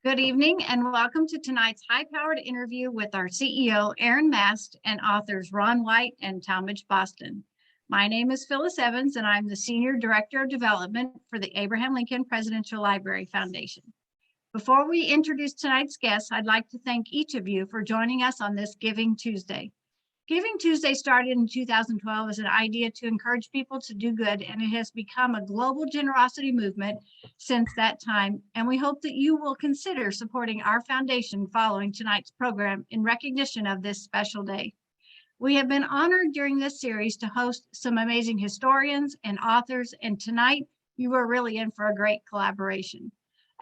Good evening and welcome to tonight's high-powered interview with our CEO, Aaron Mast, and authors Ron White and Talmadge Boston. My name is Phyllis Evans, and I'm the Senior Director of Development for the Abraham Lincoln Presidential Library Foundation. Before we introduce tonight's guests, I'd like to thank each of you for joining us on this Giving Tuesday. Giving Tuesday started in 2012 as an idea to encourage people to do good, and it has become a global generosity movement since that time, and we hope that you will consider supporting our foundation following tonight's program in recognition of this special day. We have been honored during this series to host some amazing historians and authors, and tonight you are really in for a great collaboration.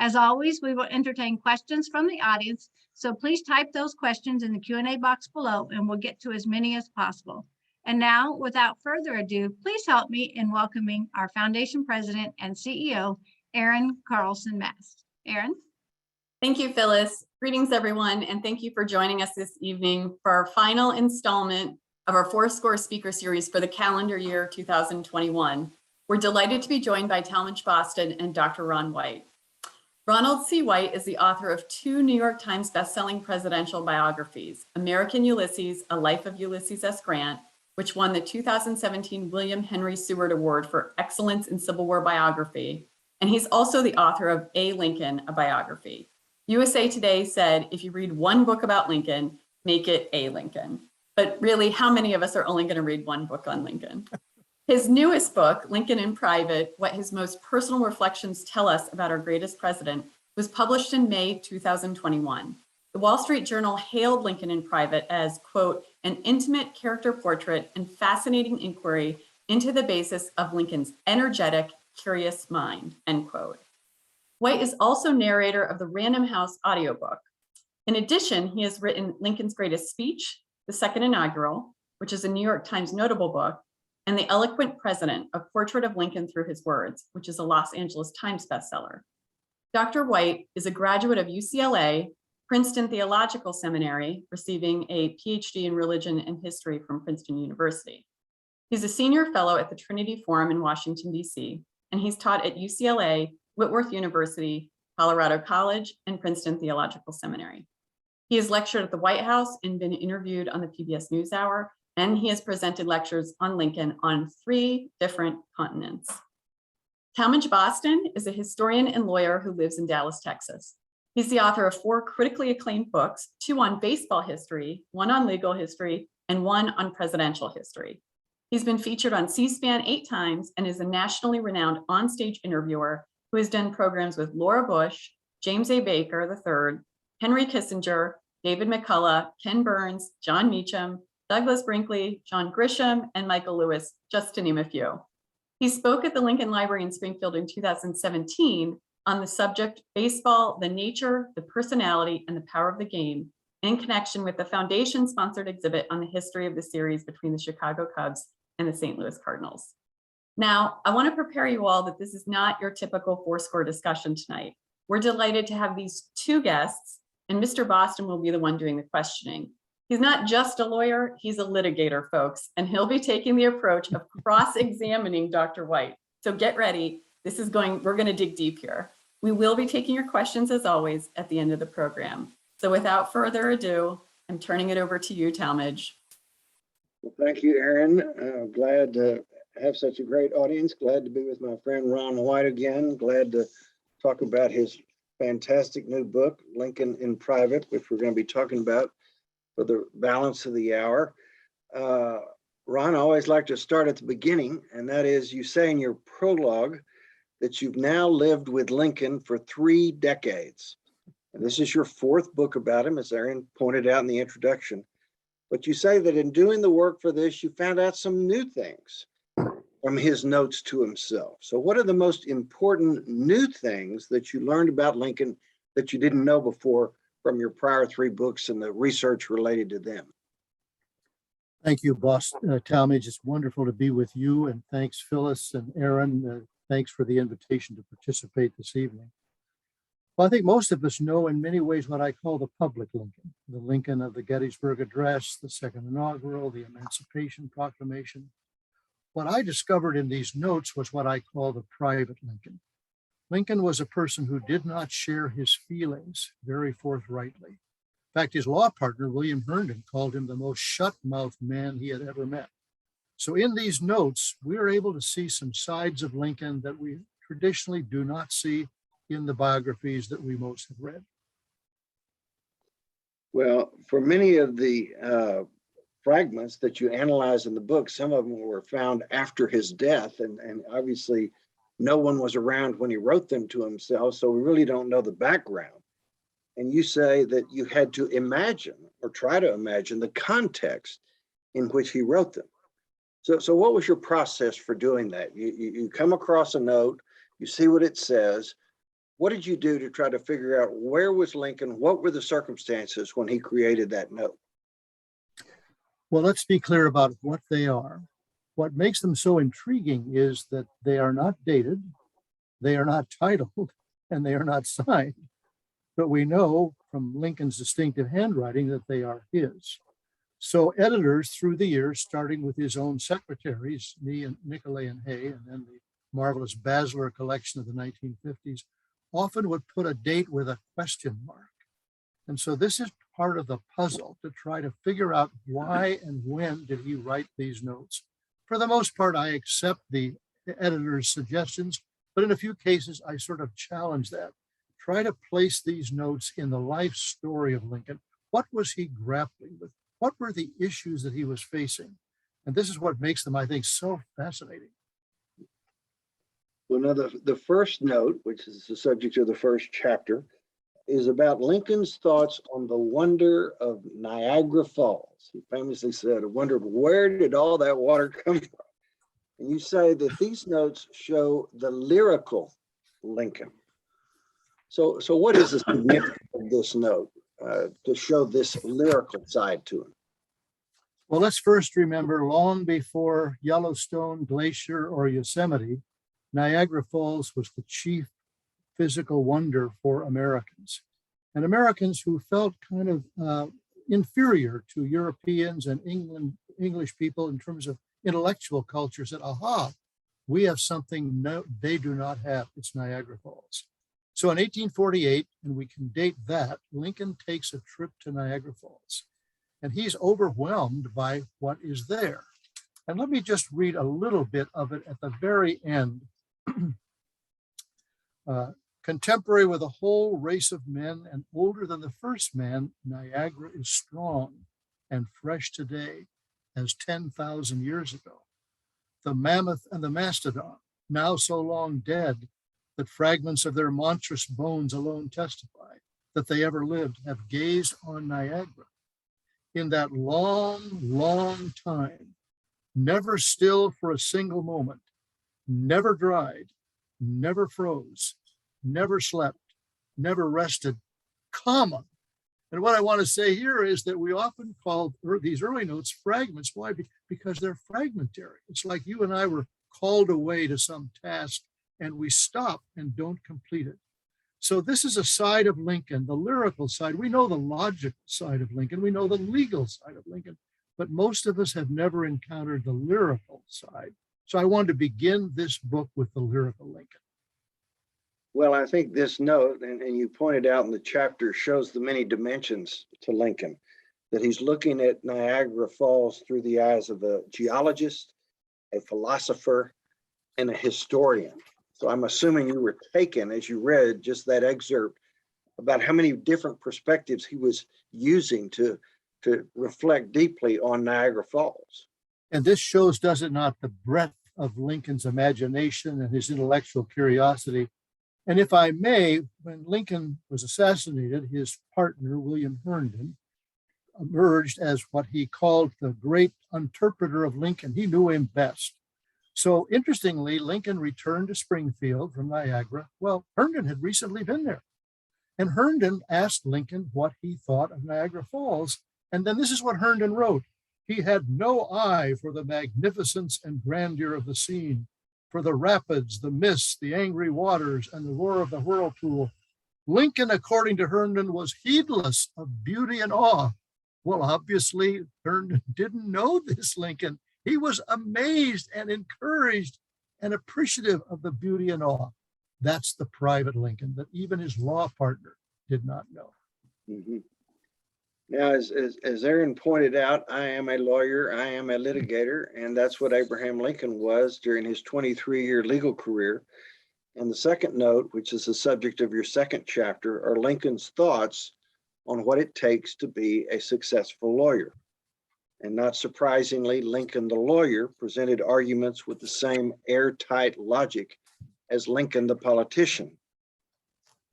As always, we will entertain questions from the audience, so please type those questions in the Q&A box below and we'll get to as many as possible. And now, without further ado, please help me in welcoming our Foundation President and CEO, Aaron Carlson Mast. Aaron? Thank you, Phyllis. Greetings, everyone, and thank you for joining us this evening for our final installment of our Fourscore Speaker Series for the calendar year 2021. We're delighted to be joined by Talmage Boston and Dr. Ron White. Ronald C. White is the author of 2 New York Times bestselling presidential biographies, American Ulysses, A Life of Ulysses S. Grant, which won the 2017 William Henry Seward Award for Excellence in Civil War Biography, and he's also the author of A. Lincoln, a Biography. USA Today said, if you read one book about Lincoln, make it A. Lincoln. But really, how many of us are only going to read one book on Lincoln? His newest book, Lincoln in Private, What His Most Personal Reflections Tell Us About Our Greatest President, was published in May 2021. The Wall Street Journal hailed Lincoln in Private as, quote, an intimate character portrait and fascinating inquiry into the basis of Lincoln's energetic, curious mind, end quote. White is also narrator of the Random House audiobook. In addition, he has written Lincoln's Greatest Speech, the Second Inaugural, which is a New York Times notable book, and The Eloquent President, A Portrait of Lincoln Through His Words, which is a Los Angeles Times bestseller. Dr. White is a graduate of UCLA, Princeton Theological Seminary, receiving a Ph.D. in religion and history from Princeton University. He's a senior fellow at the Trinity Forum in Washington, D.C., and he's taught at UCLA, Whitworth University, Colorado College, and Princeton Theological Seminary. He has lectured at the White House and been interviewed on the PBS NewsHour, and he has presented lectures on Lincoln on 3 different continents. Talmadge Boston is a historian and lawyer who lives in Dallas, Texas. He's the author of 4 critically acclaimed books, 2 on baseball history, 1 on legal history, and 1 on presidential history. He's been featured on C-SPAN 8 times and is a nationally renowned onstage interviewer who has done programs with Laura Bush, James A. Baker III, Henry Kissinger, David McCullough, Ken Burns, John Meacham, Douglas Brinkley, John Grisham, and Michael Lewis, just to name a few. He spoke at the Lincoln Library in Springfield in 2017 on the subject, Baseball, the Nature, the Personality, and the Power of the Game, in connection with the Foundation-sponsored exhibit on the history of the series between the Chicago Cubs and the St. Louis Cardinals. Now, I want to prepare you all that this is not your typical Fourscore discussion tonight. We're delighted to have these 2 guests, and Mr. Boston will be the one doing the questioning. He's not just a lawyer, he's a litigator, folks, and he'll be taking the approach of cross-examining Dr. White. So get ready, we're gonna dig deep here. We will be taking your questions as always at the end of the program. So without further ado, I'm turning it over to you, Talmadge. Well, thank you, Aaron. Glad to have such a great audience. Glad to be with my friend Ron White again. Glad to talk about his fantastic new book, Lincoln in Private, which we're gonna be talking about for the balance of the hour. Ron, I always like to start at the beginning, and that is you say in your prologue that you've now lived with Lincoln for 3 decades. And this is your 4th book about him, as Aaron pointed out in the introduction. But you say that in doing the work for this, you found out some new things from his notes to himself. So what are the most important new things that you learned about Lincoln that you didn't know before from your prior 3 books and the research related to them? Thank you, Talmadge. It's wonderful to be with you, and thanks, Phyllis and Aaron. Thanks for the invitation to participate this evening. Well, I think most of us know in many ways what I call the public Lincoln, the Lincoln of the Gettysburg Address, the Second Inaugural, the Emancipation Proclamation. What I discovered in these notes was what I call the private Lincoln. Lincoln was a person who did not share his feelings very forthrightly. In fact, his law partner, William Herndon, called him the most shut-mouthed man he had ever met. So in these notes, we are able to see some sides of Lincoln that we traditionally do not see in the biographies that we most have read. Well, for many of the fragments that you analyze in the book, some of them were found after his death, and obviously no one was around when he wrote them to himself, so we really don't know the background. And you say that you had to imagine or try to imagine the context in which he wrote them. So what was your process for doing that? You come across a note, you see what it says. What did you do to try to figure out where was Lincoln? What were the circumstances when he created that note? Well, let's be clear about what they are. What makes them so intriguing is that they are not dated, they are not titled, and they are not signed. But we know from Lincoln's distinctive handwriting that they are his. So editors through the years, starting with his own secretaries, me and Nicolay and Hay, and then the marvelous Basler collection of the 1950s, often would put a date with a question mark. And so this is part of the puzzle to try to figure out why and when did he write these notes. For the most part, I accept the editor's suggestions, but in a few cases, I sort of challenge that. Try to place these notes in the life story of Lincoln. What was he grappling with? What were the issues that he was facing? And this is what makes them, I think, so fascinating. Well, now the first note, which is the subject of the first chapter, is about Lincoln's thoughts on the wonder of Niagara Falls. He famously said, I wondered where did all that water come from? And you say that these notes show the lyrical Lincoln. So what is the significance of this note to show this lyrical side to him? Well, let's first remember long before Yellowstone, Glacier, or Yosemite, Niagara Falls was the chief physical wonder for Americans. And Americans who felt kind of inferior to Europeans and English people in terms of intellectual culture said, aha, we have something they do not have. It's Niagara Falls. So in 1848, and we can date that, Lincoln takes a trip to Niagara Falls, and he's overwhelmed by what is there. And let me just read a little bit of it at the very end. Contemporary with a whole race of men and older than the first man, Niagara is strong and fresh today as 10,000 years ago. The mammoth and the mastodon, now so long dead that fragments of their monstrous bones alone testify that they ever lived, have gazed on Niagara. In that long, long time, never still for a single moment, never dried, never froze, never slept, never rested, comma. And what I want to say here is that we often call these early notes fragments. Why? Because they're fragmentary. It's like you and I were called away to some task and we stop and don't complete it. So this is a side of Lincoln, the lyrical side. We know the logical side of Lincoln. We know the legal side of Lincoln, but most of us have never encountered the lyrical side. So I wanted to begin this book with the lyrical Lincoln. Well, I think this note, and you pointed out in the chapter, shows the many dimensions to Lincoln, that he's looking at Niagara Falls through the eyes of a geologist, a philosopher, and a historian. So I'm assuming you were taken as you read just that excerpt about how many different perspectives he was using to reflect deeply on Niagara Falls. And this shows, does it not, the breadth of Lincoln's imagination and his intellectual curiosity. And if I may, when Lincoln was assassinated, his partner, William Herndon, emerged as what he called the great interpreter of Lincoln. He knew him best. So interestingly, Lincoln returned to Springfield from Niagara. Well, Herndon had recently been there. And Herndon asked Lincoln what he thought of Niagara Falls. And then this is what Herndon wrote. He had no eye for the magnificence and grandeur of the scene, for the rapids, the mists, the angry waters, and the roar of the whirlpool. Lincoln, according to Herndon, was heedless of beauty and awe. Well, obviously, Herndon didn't know this Lincoln. He was amazed and encouraged and appreciative of the beauty and awe. That's the private Lincoln that even his law partner did not know. Mhm. Now, as Aaron pointed out, I am a lawyer, I am a litigator, and that's what Abraham Lincoln was during his 23-year legal career. And the second note, which is the subject of your second chapter, are Lincoln's thoughts on what it takes to be a successful lawyer. And not surprisingly, Lincoln the lawyer presented arguments with the same airtight logic as Lincoln the politician.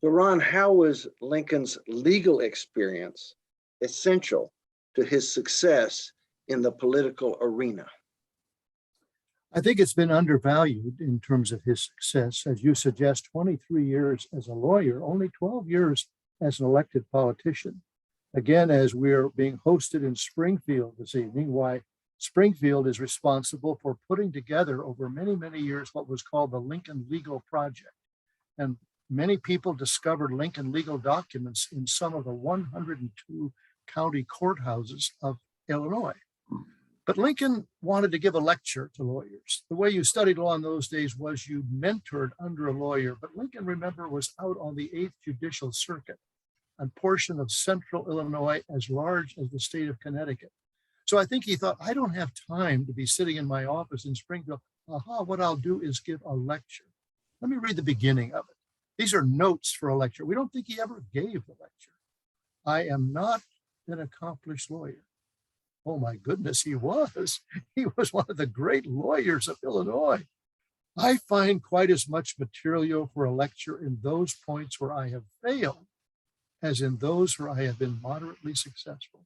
So Ron, how was Lincoln's legal experience essential to his success in the political arena? I think it's been undervalued in terms of his success. As you suggest, 23 years as a lawyer, only 12 years as an elected politician. Again, as we're being hosted in Springfield this evening, why Springfield is responsible for putting together over many, many years what was called the Lincoln Legal Project. And many people discovered Lincoln legal documents in some of the 102 county courthouses of Illinois. But Lincoln wanted to give a lecture to lawyers. The way you studied law in those days was you mentored under a lawyer. But Lincoln, remember, was out on the 8th Judicial Circuit, a portion of central Illinois as large as the state of Connecticut. So I think he thought, I don't have time to be sitting in my office in Springfield. What I'll do is give a lecture. Let me read the beginning of it. These are notes for a lecture. We don't think he ever gave the lecture. I am not an accomplished lawyer. Oh my goodness, he was. He was one of the great lawyers of Illinois. I find quite as much material for a lecture in those points where I have failed as in those where I have been moderately successful.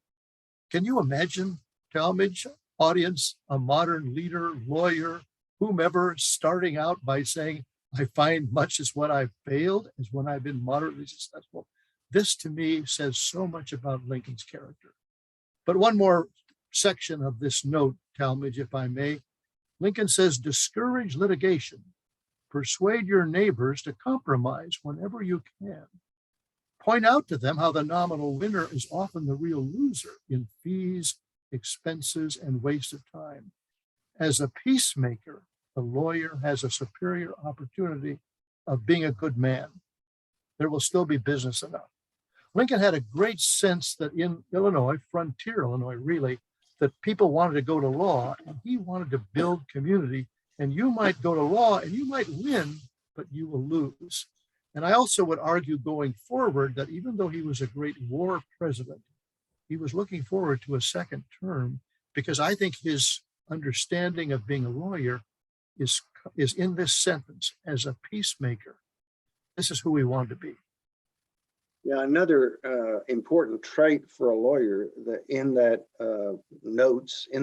Can you imagine, Talmadge audience, a modern leader, lawyer, whomever, starting out by saying, I find much as what I've failed as when I've been moderately successful? This to me says so much about Lincoln's character. But one more section of this note, Talmadge, if I may. Lincoln says, discourage litigation. Persuade your neighbors to compromise whenever you can. Point out to them how the nominal winner is often the real loser in fees, expenses, and waste of time. As a peacemaker, the lawyer has a superior opportunity of being a good man. There will still be business enough. Lincoln had a great sense that in Illinois, frontier Illinois really, that people wanted to go to law, and he wanted to build community. And you might go to law and you might win, but you will lose. And I also would argue going forward that even though he was a great war president, he was looking forward to a second term, because I think his understanding of being a lawyer is in this sentence: as a peacemaker. This is who we want to be. Yeah, another important trait for a lawyer that in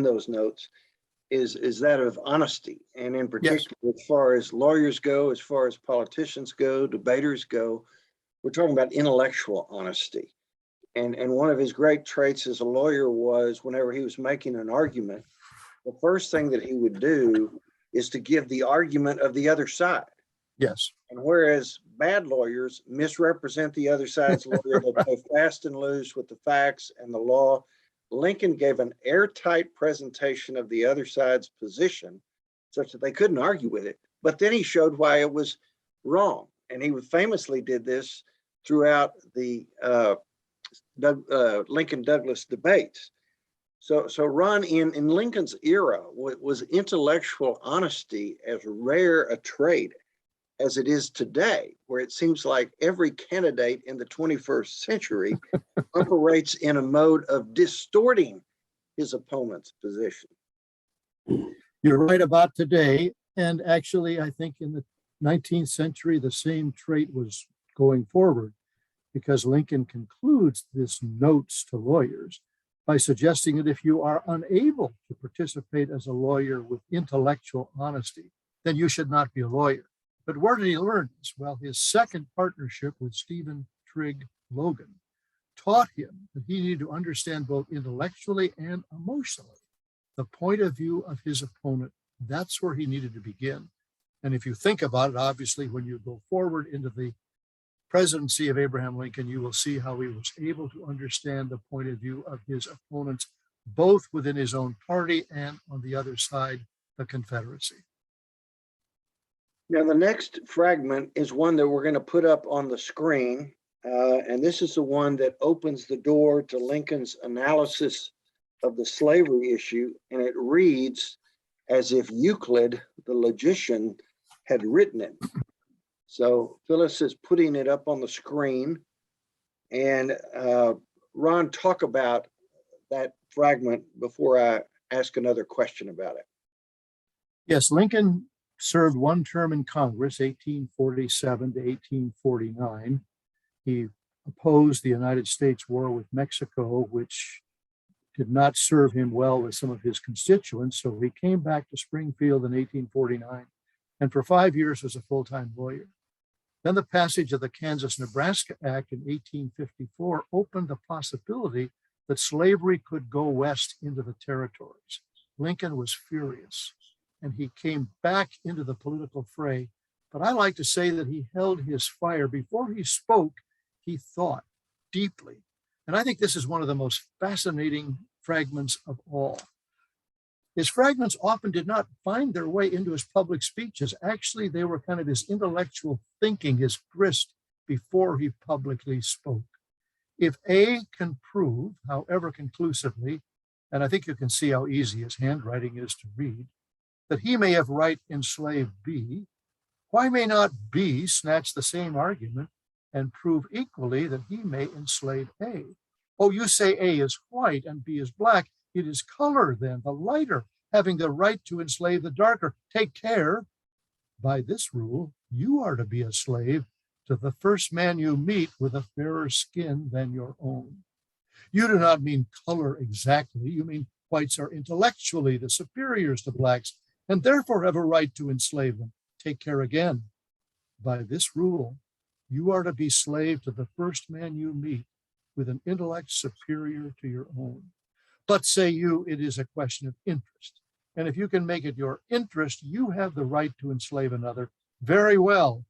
those notes is that of honesty. And in particular, yes, as far as lawyers go, as far as politicians go, debaters go, we're talking about intellectual honesty. And one of his great traits as a lawyer was whenever he was making an argument, the first thing that he would do is to give the argument of the other side. Yes. And whereas bad lawyers misrepresent the other side's lawyer, they go fast and loose with the facts and the law, Lincoln gave an airtight presentation of the other side's position such that they couldn't argue with it. But then he showed why it was wrong. And he famously did this throughout the Lincoln-Douglas debates. So Ron, in Lincoln's era, was intellectual honesty as rare a trait as it is today, where it seems like every candidate in the 21st century operates in a mode of distorting his opponent's position. You're right about today. And actually, I think in the 19th century, the same trait was going forward, because Lincoln concludes this notes to lawyers by suggesting that if you are unable to participate as a lawyer with intellectual honesty, then you should not be a lawyer. But where did he learn this? Well, his second partnership with Stephen Trigg Logan taught him that he needed to understand both intellectually and emotionally the point of view of his opponent. That's where he needed to begin. And if you think about it, obviously, when you go forward into the presidency of Abraham Lincoln, you will see how he was able to understand the point of view of his opponents, both within his own party and on the other side, the Confederacy. Now, the next fragment is one that we're going to put up on the screen. And this is the one that opens the door to Lincoln's analysis of the slavery issue. And it reads as if Euclid, the logician, had written it. So Phyllis is putting it up on the screen. And Ron, talk about that fragment before I ask another question about it. Yes, Lincoln served one term in Congress, 1847 to 1849. He opposed the United States war with Mexico, which did not serve him well with some of his constituents. So he came back to Springfield in 1849 and for 5 years was a full-time lawyer. Then the passage of the Kansas-Nebraska Act in 1854 opened the possibility that slavery could go west into the territories. Lincoln was furious and he came back into the political fray. But I like to say that he held his fire. Before he spoke, he thought deeply. And I think this is one of the most fascinating fragments of all. His fragments often did not find their way into his public speeches. Actually, they were kind of his intellectual thinking, his grist before he publicly spoke. If A can prove, however conclusively, and I think you can see how easy his handwriting is to read, that he may have right enslaved B, why may not B snatch the same argument and prove equally that he may enslave A? Oh, you say A is white and B is black. It is color then, the lighter, having the right to enslave the darker. Take care. By this rule, you are to be a slave to the first man you meet with a fairer skin than your own. You do not mean color exactly. You mean whites are intellectually the superiors to blacks and therefore have a right to enslave them. Take care again. By this rule, you are to be slave to the first man you meet with an intellect superior to your own. But say you, it is a question of interest. And if you can make it your interest, you have the right to enslave another. Very well.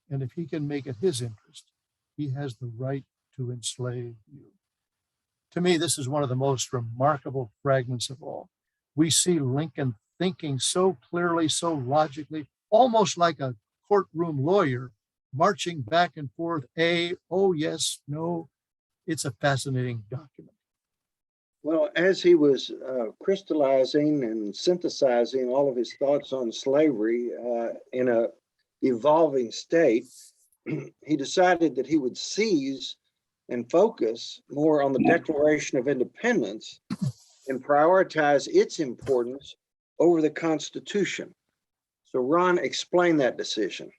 And if he can make it his interest, he has the right to enslave you. To me, this is one of the most remarkable fragments of all. We see Lincoln thinking so clearly, so logically, almost like a courtroom lawyer, marching back and forth, A, oh, yes, no. It's a fascinating document. Well, as he was crystallizing and synthesizing all of his thoughts on slavery in an evolving state, he decided that he would seize and focus more on the Declaration of Independence and prioritize its importance over the Constitution. So Ron, explain that decision.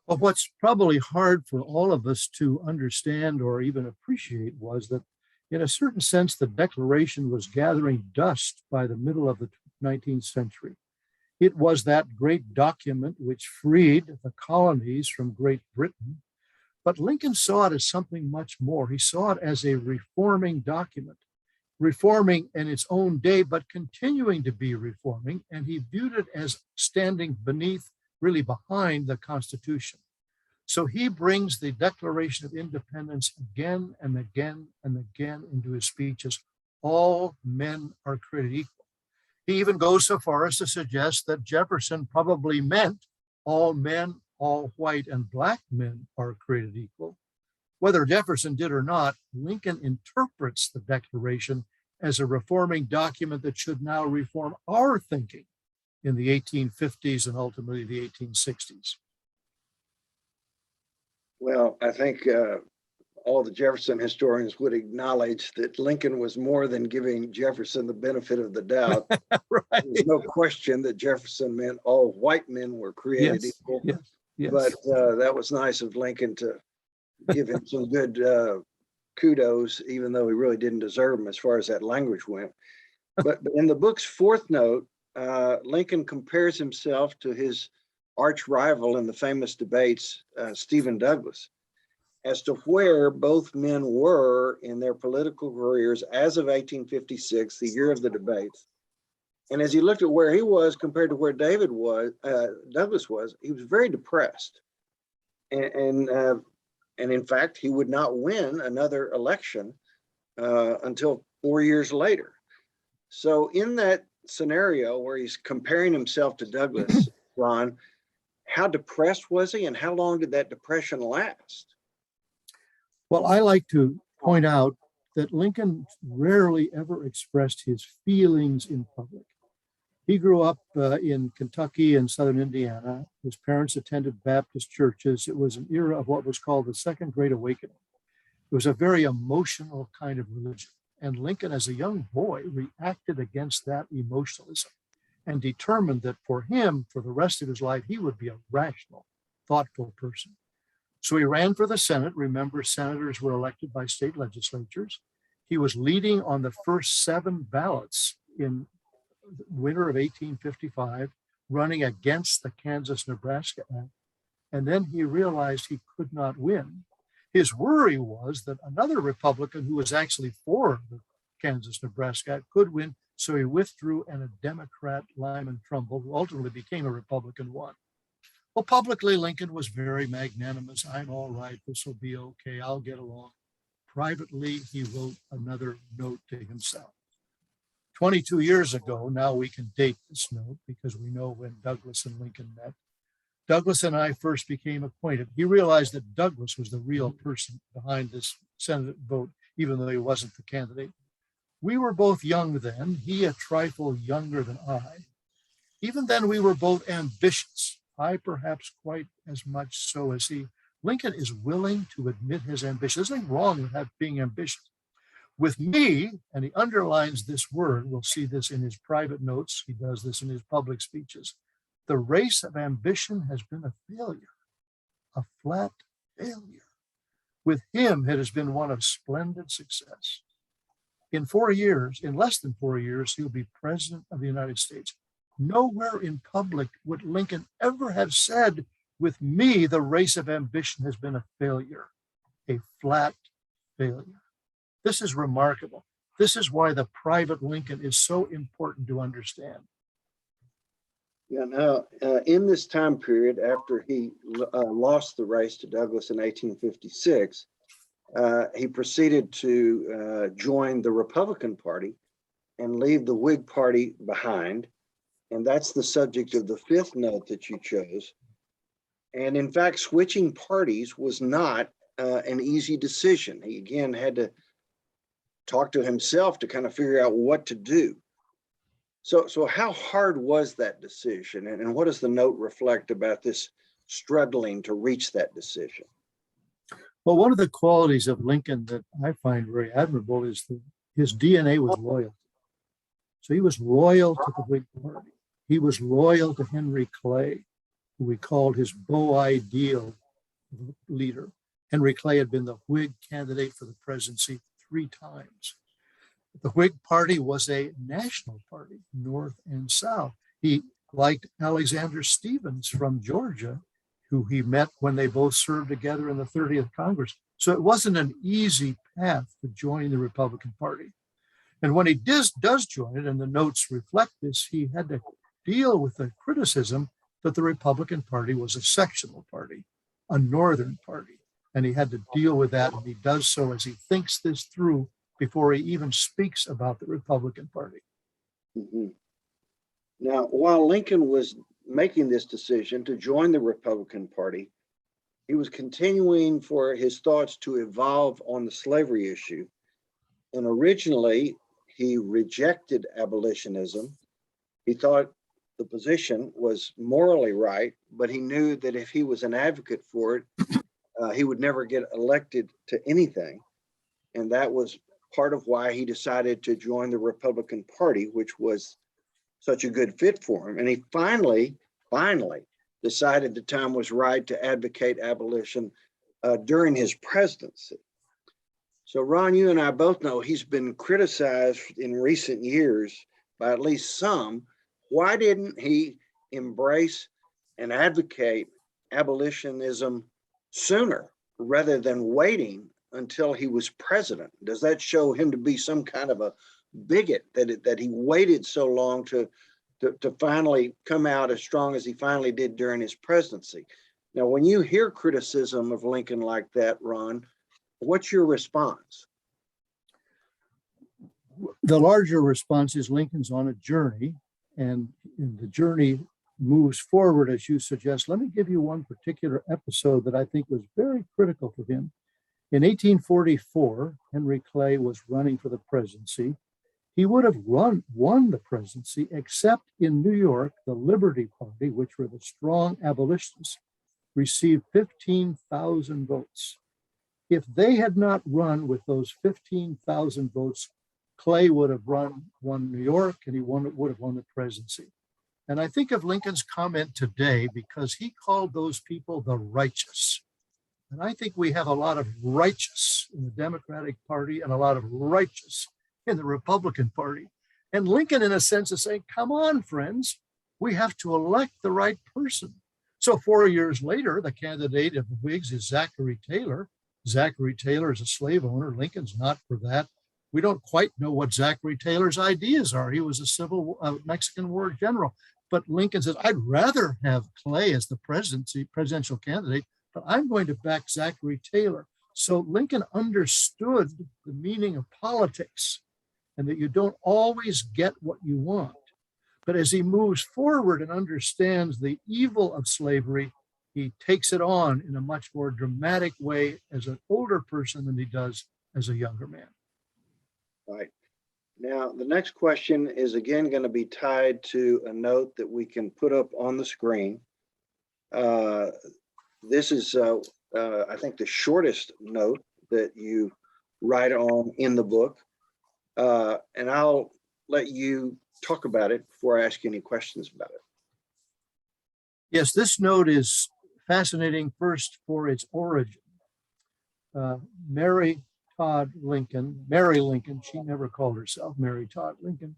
Well, what's probably hard for all of us to understand or even appreciate was that in a certain sense, the Declaration was gathering dust by the middle of the 19th century. It was that great document which freed the colonies from Great Britain, but Lincoln saw it as something much more. He saw it as a reforming document, reforming in its own day, but continuing to be reforming, and he viewed it as standing beneath, really behind the Constitution. So he brings the Declaration of Independence again and again and again into his speeches. All men are created equal. He even goes so far as to suggest that Jefferson probably meant all men, all white and black men are created equal. Whether Jefferson did or not, Lincoln interprets the Declaration as a reforming document that should now reform our thinking in the 1850s and ultimately the 1860s. Well, I think all the Jefferson historians would acknowledge that Lincoln was more than giving Jefferson the benefit of the doubt. Right. There's no question that Jefferson meant all white men were created equal. Yes. But that was nice of Lincoln to give him some good kudos, even though he really didn't deserve them as far as that language went. But in the book's fourth note, Lincoln compares himself to his arch rival in the famous debates, Stephen Douglas, as to where both men were in their political careers as of 1856, the year of the debates. And as he looked at where he was compared to where Douglas was, he was very depressed. And in fact, he would not win another election until 4 years later. So in that scenario where he's comparing himself to Douglas, Ron, how depressed was he, and how long did that depression last? Well, I like to point out that Lincoln rarely ever expressed his feelings in public. He grew up in Kentucky and southern Indiana. His parents attended Baptist churches. It was an era of what was called the Second Great Awakening. It was a very emotional kind of religion. And Lincoln, as a young boy, reacted against that emotionalism and determined that for him, for the rest of his life, he would be a rational, thoughtful person. So he ran for the Senate. Remember, senators were elected by state legislatures. He was leading on the first 7 ballots in the winter of 1855, running against the Kansas-Nebraska Act. And then he realized he could not win. His worry was that another Republican who was actually for the Kansas-Nebraska Act could win. So he withdrew, and a Democrat, Lyman Trumbull, who ultimately became a Republican, won. Well, publicly, Lincoln was very magnanimous. I'm all right. This will be okay. I'll get along. Privately, he wrote another note to himself. 22 years ago, now we can date this note because we know when Douglas and Lincoln met. Douglas and I first became acquainted. He realized that Douglas was the real person behind this Senate vote, even though he wasn't the candidate. We were both young then, he a trifle younger than I. Even then, we were both ambitious. I perhaps quite as much so as he. Lincoln is willing to admit his ambition. There's nothing wrong with being ambitious. With me, and he underlines this word, we'll see this in his private notes, he does this in his public speeches, the race of ambition has been a failure, a flat failure. With him, it has been one of splendid success. In 4 years, in less than 4 years, he'll be president of the United States. Nowhere in public would Lincoln ever have said, with me, the race of ambition has been a failure, a flat failure. This is remarkable. This is why the private Lincoln is so important to understand. Yeah, now, in this time period, after he lost the race to Douglas in 1856, he proceeded to join the Republican Party and leave the Whig Party behind. And that's the subject of the 5th note that you chose. And in fact, switching parties was not an easy decision. He again had to talk to himself to kind of figure out what to do. So how hard was that decision? And what does the note reflect about this struggling to reach that decision? Well, one of the qualities of Lincoln that I find very admirable is that his DNA was loyalty. So he was loyal to the Whig Party. He was loyal to Henry Clay, who we called his beau ideal leader. Henry Clay had been the Whig candidate for the presidency 3 times. The Whig Party was a national party, North and South. He liked Alexander Stephens from Georgia, who he met when they both served together in the 30th Congress. So it wasn't an easy path to join the Republican Party. And when he does join it, and the notes reflect this, he had to deal with the criticism that the Republican Party was a sectional party, a northern party. And he had to deal with that, and he does so as he thinks this through before he even speaks about the Republican Party. Mm-hmm. Now, while Lincoln was making this decision to join the Republican Party, he was continuing for his thoughts to evolve on the slavery issue. And originally, he rejected abolitionism. He thought the position was morally right, but he knew that if he was an advocate for it, he would never get elected to anything. And that was part of why he decided to join the Republican Party, which was such a good fit for him. And he finally decided the time was right to advocate abolition during his presidency. So Ron, you and I both know he's been criticized in recent years by at least some. Why didn't he embrace and advocate abolitionism sooner rather than waiting until he was president? Does that show him to be some kind of a bigot that he waited so long to finally come out as strong as he finally did during his presidency? Now, when you hear criticism of Lincoln like that, Ron, what's your response? The larger response is Lincoln's on a journey, and the journey moves forward, as you suggest, let me give you one particular episode that I think was very critical for him. In 1844, Henry Clay was running for the presidency. He would have won the presidency, except in New York, the Liberty Party, which were the strong abolitionists, received 15,000 votes. If they had not run with those 15,000 votes, Clay would have won New York, and he would have won the presidency. And I think of Lincoln's comment today because he called those people the righteous. And I think we have a lot of righteous in the Democratic Party and a lot of righteous in the Republican Party. And Lincoln, in a sense, is saying, come on, friends, we have to elect the right person. So 4 years later, the candidate of the Whigs is Zachary Taylor. Zachary Taylor is a slave owner. Lincoln's not for that. We don't quite know what Zachary Taylor's ideas are. He was a Mexican War general. But Lincoln says, I'd rather have Clay as the presidential candidate, but I'm going to back Zachary Taylor. So Lincoln understood the meaning of politics and that you don't always get what you want. But as he moves forward and understands the evil of slavery, he takes it on in a much more dramatic way as an older person than he does as a younger man. Right. Now, the next question is again going to be tied to a note that we can put up on the screen. This is, I think, the shortest note that you write on in the book. And I'll let you talk about it before I ask you any questions about it. Yes, this note is fascinating first for its origin. Mary Lincoln, she never called herself Mary Todd Lincoln,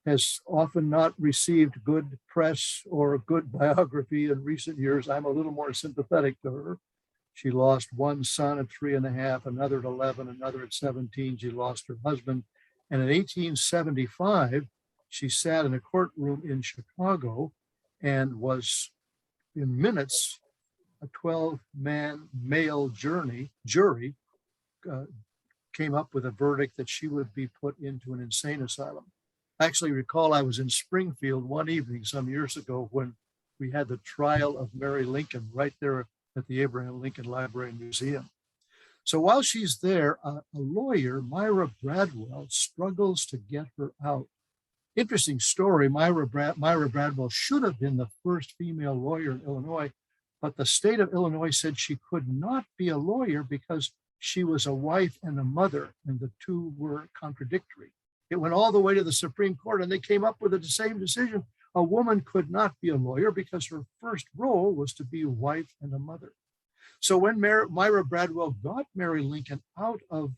has often not received good press or good biography in recent years. I'm a little more sympathetic to her. She lost one son at 3.5, another at 11, another at 17. She lost her husband. And in 1875, she sat in a courtroom in Chicago and was, in minutes, a 12-man male jury came up with a verdict that she would be put into an insane asylum. I actually recall I was in Springfield one evening some years ago when we had the trial of Mary Lincoln right there at the Abraham Lincoln Library and Museum. So while she's there, a lawyer, Myra Bradwell, struggles to get her out. Interesting story, Myra Bradwell should have been the first female lawyer in Illinois, but the state of Illinois said she could not be a lawyer because she was a wife and a mother, and the two were contradictory. It went all the way to the Supreme Court, and they came up with the same decision. A woman could not be a lawyer because her first role was to be a wife and a mother. So when Myra Bradwell got Mary Lincoln out of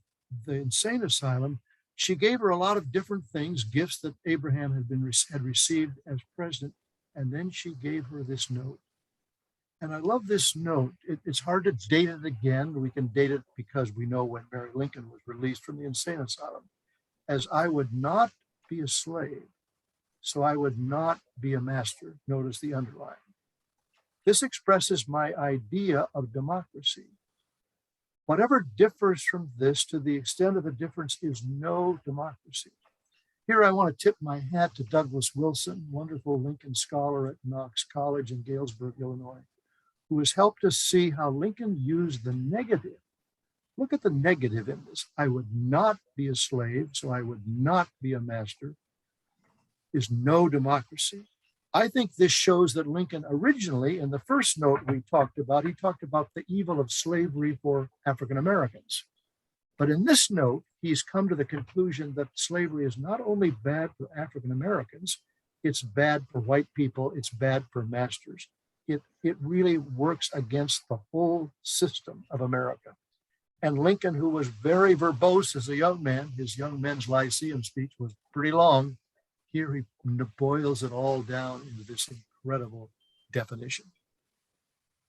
the insane asylum, she gave her a lot of different things, gifts that Abraham had received as president, and then she gave her this note. And I love this note. It's hard to date it again. We can date it because we know when Mary Lincoln was released from the insane asylum. As I would not be a slave, so I would not be a master. Notice the underline. This expresses my idea of democracy. Whatever differs from this, to the extent of the difference, is no democracy. Here I want to tip my hat to Douglas Wilson, wonderful Lincoln scholar at Knox College in Galesburg, Illinois, who has helped us see how Lincoln used the negative. Look at the negative in this. I would not be a slave, so I would not be a master, is no democracy. I think this shows that Lincoln originally, in the first note we talked about, he talked about the evil of slavery for African Americans. But in this note, he's come to the conclusion that slavery is not only bad for African Americans, it's bad for white people, it's bad for masters. It really works against the whole system of America. And Lincoln, who was very verbose as a young man, his Young Men's Lyceum speech was pretty long. Here he boils it all down into this incredible definition.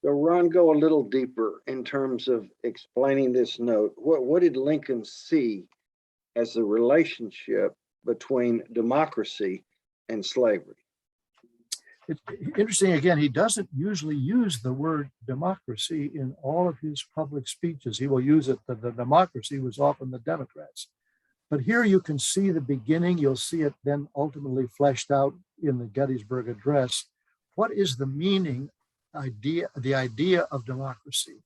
So Ron, go a little deeper in terms of explaining this note. What did Lincoln see as the relationship between democracy and slavery? It's interesting, again, he doesn't usually use the word democracy in all of his public speeches. He will use it, the democracy was often the Democrats. But here you can see the beginning. You'll see it then ultimately fleshed out in the Gettysburg Address, what is the the idea of democracy?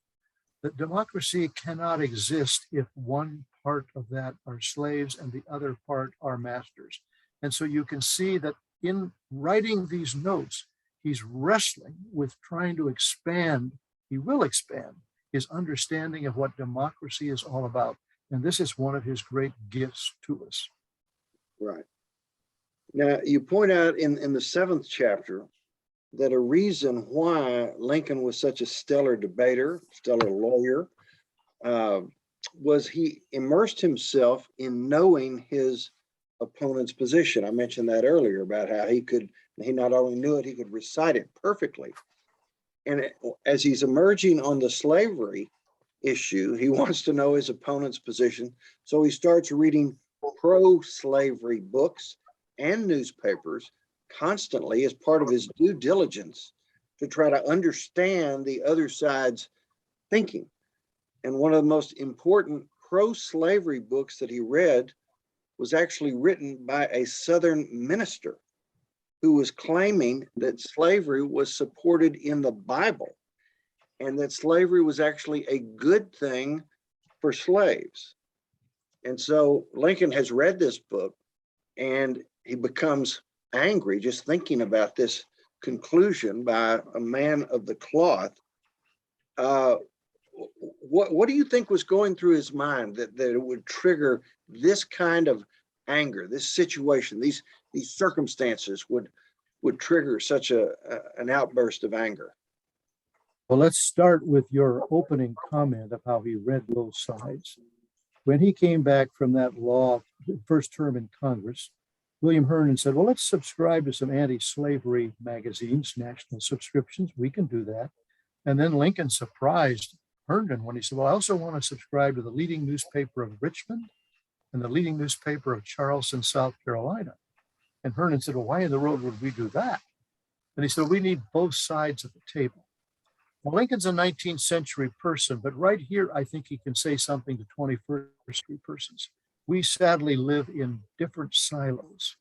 That democracy cannot exist if one part of that are slaves and the other part are masters. And so you can see that in writing these notes, he's wrestling with trying to expand, he will expand his understanding of what democracy is all about. And this is one of his great gifts to us. Right. Now, you point out in the 7th chapter that a reason why Lincoln was such a stellar debater, stellar lawyer, was he immersed himself in knowing his opponent's position. I mentioned that earlier about how he not only knew it, he could recite it perfectly. And as he's emerging on the slavery issue, he wants to know his opponent's position. So he starts reading pro-slavery books and newspapers constantly as part of his due diligence to try to understand the other side's thinking. And one of the most important pro-slavery books that he read was actually written by a Southern minister who was claiming that slavery was supported in the Bible and that slavery was actually a good thing for slaves. And so Lincoln has read this book and he becomes angry just thinking about this conclusion by a man of the cloth. What do you think was going through his mind that it would trigger this kind of anger, this situation, these circumstances would trigger such an outburst of anger? Well, let's start with your opening comment of how he read both sides. When he came back from that law, first term in Congress, William Henry said, well, let's subscribe to some anti-slavery magazines, national subscriptions. We can do that. And then Lincoln surprised Herndon when he said, well, I also want to subscribe to the leading newspaper of Richmond and the leading newspaper of Charleston, South Carolina. And Herndon said, well, why in the world would we do that? And he said, we need both sides of the table. Well, Lincoln's a 19th century person, but right here, I think he can say something to 21st century persons. We sadly live in different silos.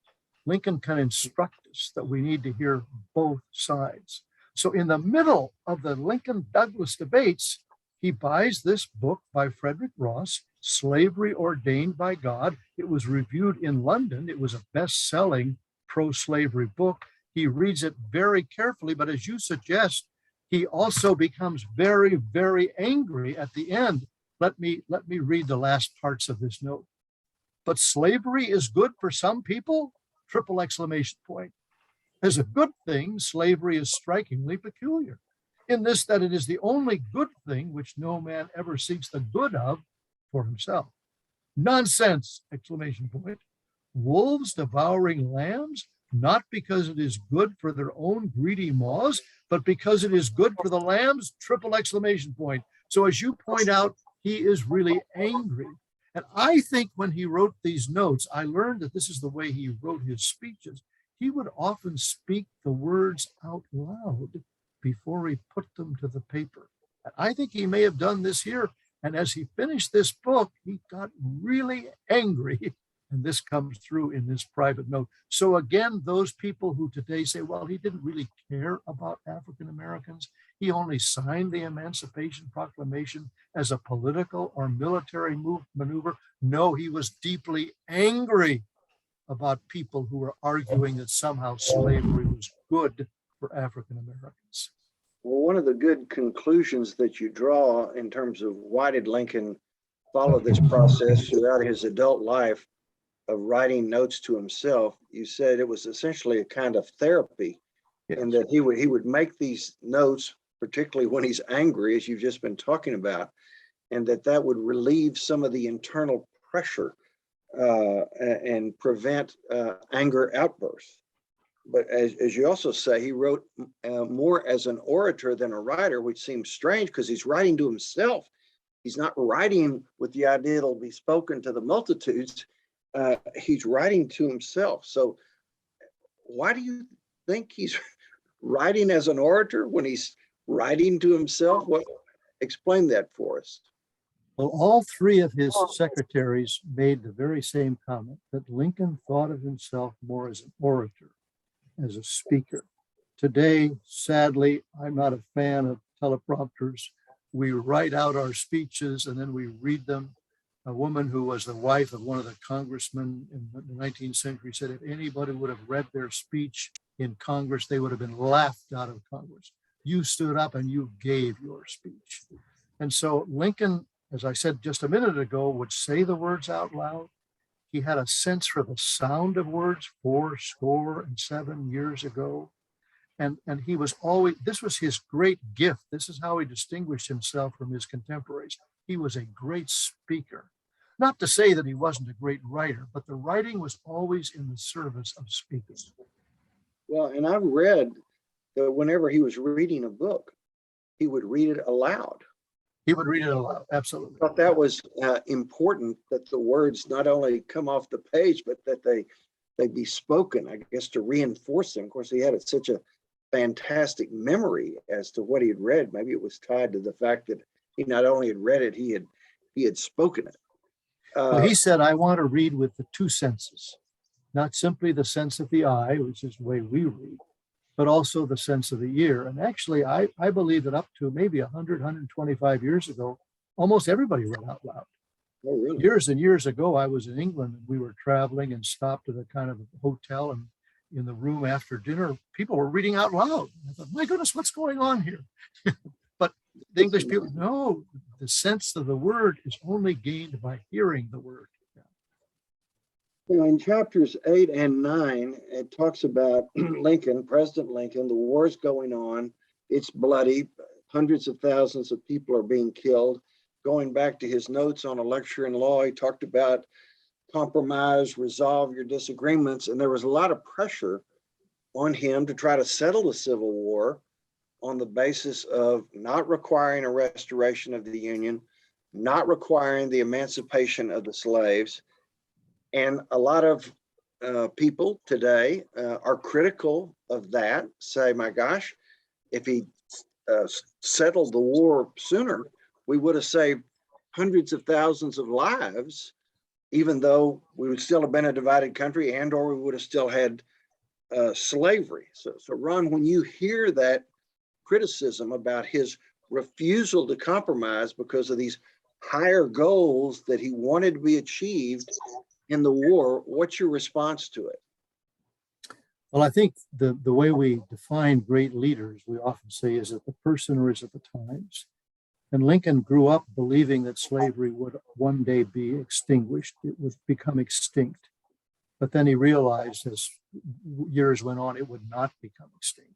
Lincoln can instruct us that we need to hear both sides. So in the middle of the Lincoln-Douglas debates, he buys this book by Frederick Ross, Slavery Ordained by God. It was reviewed in London. It was a best-selling pro-slavery book. He reads it very carefully, but as you suggest, he also becomes very, very angry at the end. Let me read the last parts of this note. But slavery is good for some people? Triple exclamation point. As a good thing, slavery is strikingly peculiar, in this that it is the only good thing which no man ever seeks the good of for himself. Nonsense! Exclamation point. Wolves devouring lambs, not because it is good for their own greedy maws, but because it is good for the lambs, triple exclamation point. So as you point out, he is really angry. And I think when he wrote these notes, I learned that this is the way he wrote his speeches. He would often speak the words out loud before he put them to the paper. And I think he may have done this here. And as he finished this book, he got really angry. And this comes through in this private note. So again, those people who today say, well, he didn't really care about African Americans. He only signed the Emancipation Proclamation as a political or military maneuver. No, he was deeply angry about people who were arguing that somehow slavery was good for African Americans. Well, one of the good conclusions that you draw in terms of why did Lincoln follow this process throughout his adult life of writing notes to himself, you said it was essentially a kind of therapy. Yes. And that he would make these notes, particularly when he's angry, as you've just been talking about, and that would relieve some of the internal pressure and prevent anger outbursts. But as you also say, he wrote more as an orator than a writer, which seems strange because he's writing to himself. He's not writing with the idea it'll be spoken to the multitudes. He's writing to himself. So why do you think he's writing as an orator when he's writing to himself? Explain that for us. Well, all three of his secretaries made the very same comment, that Lincoln thought of himself more as an orator, as a speaker. Today, sadly, I'm not a fan of teleprompters. We write out our speeches and then we read them. A woman who was the wife of one of the congressmen in the 19th century said if anybody would have read their speech in Congress, they would have been laughed out of Congress. You stood up and you gave your speech. And so Lincoln, as I said just a minute ago, would say the words out loud. He had a sense for the sound of words 77 years ago. And he was always, this was his great gift. This is how he distinguished himself from his contemporaries. He was a great speaker. Not to say that he wasn't a great writer, but the writing was always in the service of speaking. Well, and I've read that whenever he was reading a book, he would read it aloud. He would read it aloud, absolutely. I thought that was important, that the words not only come off the page, but that they be spoken, I guess, to reinforce them. Of course, he had such a fantastic memory as to what he had read. Maybe it was tied to the fact that he not only had read it, he had spoken it. Well, he said, I want to read with the two senses, not simply the sense of the eye, which is the way we read, but also the sense of the ear. And actually, I believe that up to maybe 100, 125 years ago, almost everybody read out loud. Oh, really? Years and years ago, I was in England and we were traveling and stopped at a kind of a hotel, and in the room after dinner, people were reading out loud. I thought, my goodness, what's going on here? But the English people, no, the sense of the word is only gained by hearing the word. You know, in chapters 8 and 9, it talks about Lincoln, President Lincoln, the war's going on. It's bloody. Hundreds of thousands of people are being killed. Going back to his notes on a lecture in law, he talked about compromise, resolve your disagreements. And there was a lot of pressure on him to try to settle the Civil War on the basis of not requiring a restoration of the Union, not requiring the emancipation of the slaves. And a lot of people today are critical of that, say, my gosh, if he settled the war sooner, we would have saved hundreds of thousands of lives, even though we would still have been a divided country and or we would have still had slavery. So Ron, when you hear that criticism about his refusal to compromise because of these higher goals that he wanted to be achieved in the war, what's your response to it? Well, I think the way we define great leaders, we often say, is it the person or is it the times? And Lincoln grew up believing that slavery would one day be extinguished. It would become extinct. But then he realized as years went on, it would not become extinct.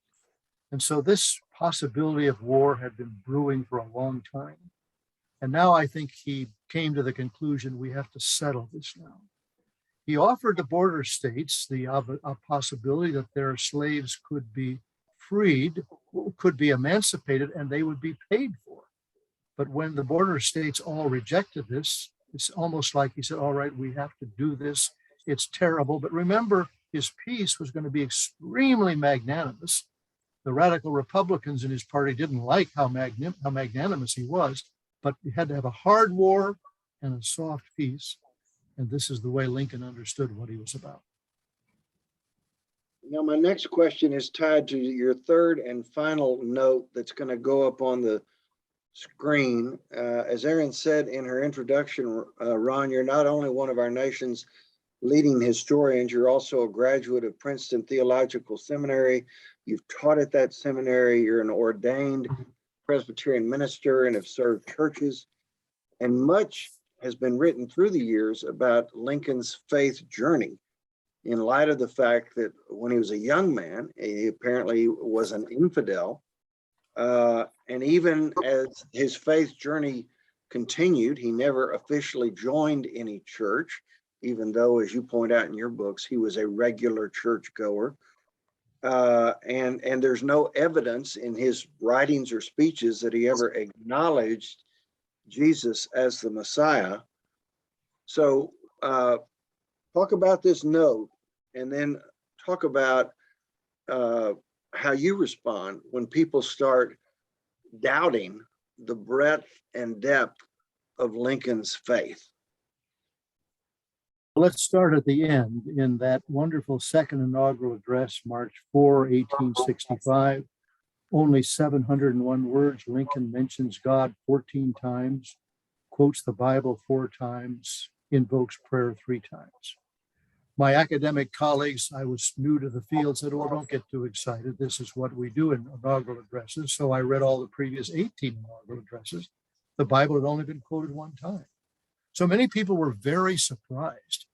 And so this possibility of war had been brewing for a long time. And now I think he came to the conclusion we have to settle this now. He offered the border states a possibility that their slaves could be freed, could be emancipated, and they would be paid for. But when the border states all rejected this, it's almost like he said, all right, we have to do this. It's terrible. But remember, his peace was going to be extremely magnanimous. The radical Republicans in his party didn't like how magnanimous he was, but he had to have a hard war and a soft peace. And this is the way Lincoln understood what he was about. Now, my next question is tied to your third and final note that's going to go up on the screen. As Erin said in her introduction, Ron, you're not only one of our nation's leading historians, you're also a graduate of Princeton Theological Seminary. You've taught at that seminary. You're an ordained Presbyterian minister and have served churches. And much has been written through the years about Lincoln's faith journey in light of the fact that when he was a young man, he apparently was an infidel. And even as his faith journey continued, he never officially joined any church, even though, as you point out in your books, he was a regular churchgoer. And there's no evidence in his writings or speeches that he ever acknowledged Jesus as the Messiah. So talk about this note and then talk about how you respond when people start doubting the breadth and depth of Lincoln's faith. Well, let's start at the end in that wonderful second inaugural address, March 4, 1865. Only 701 words. Lincoln mentions God 14 times, quotes the Bible 4 times, invokes prayer 3 times. My academic colleagues, I was new to the field, said, "Oh, don't get too excited. This is what we do in inaugural addresses." So I read all the previous 18 inaugural addresses. The Bible had only been quoted 1 time. So many people were very surprised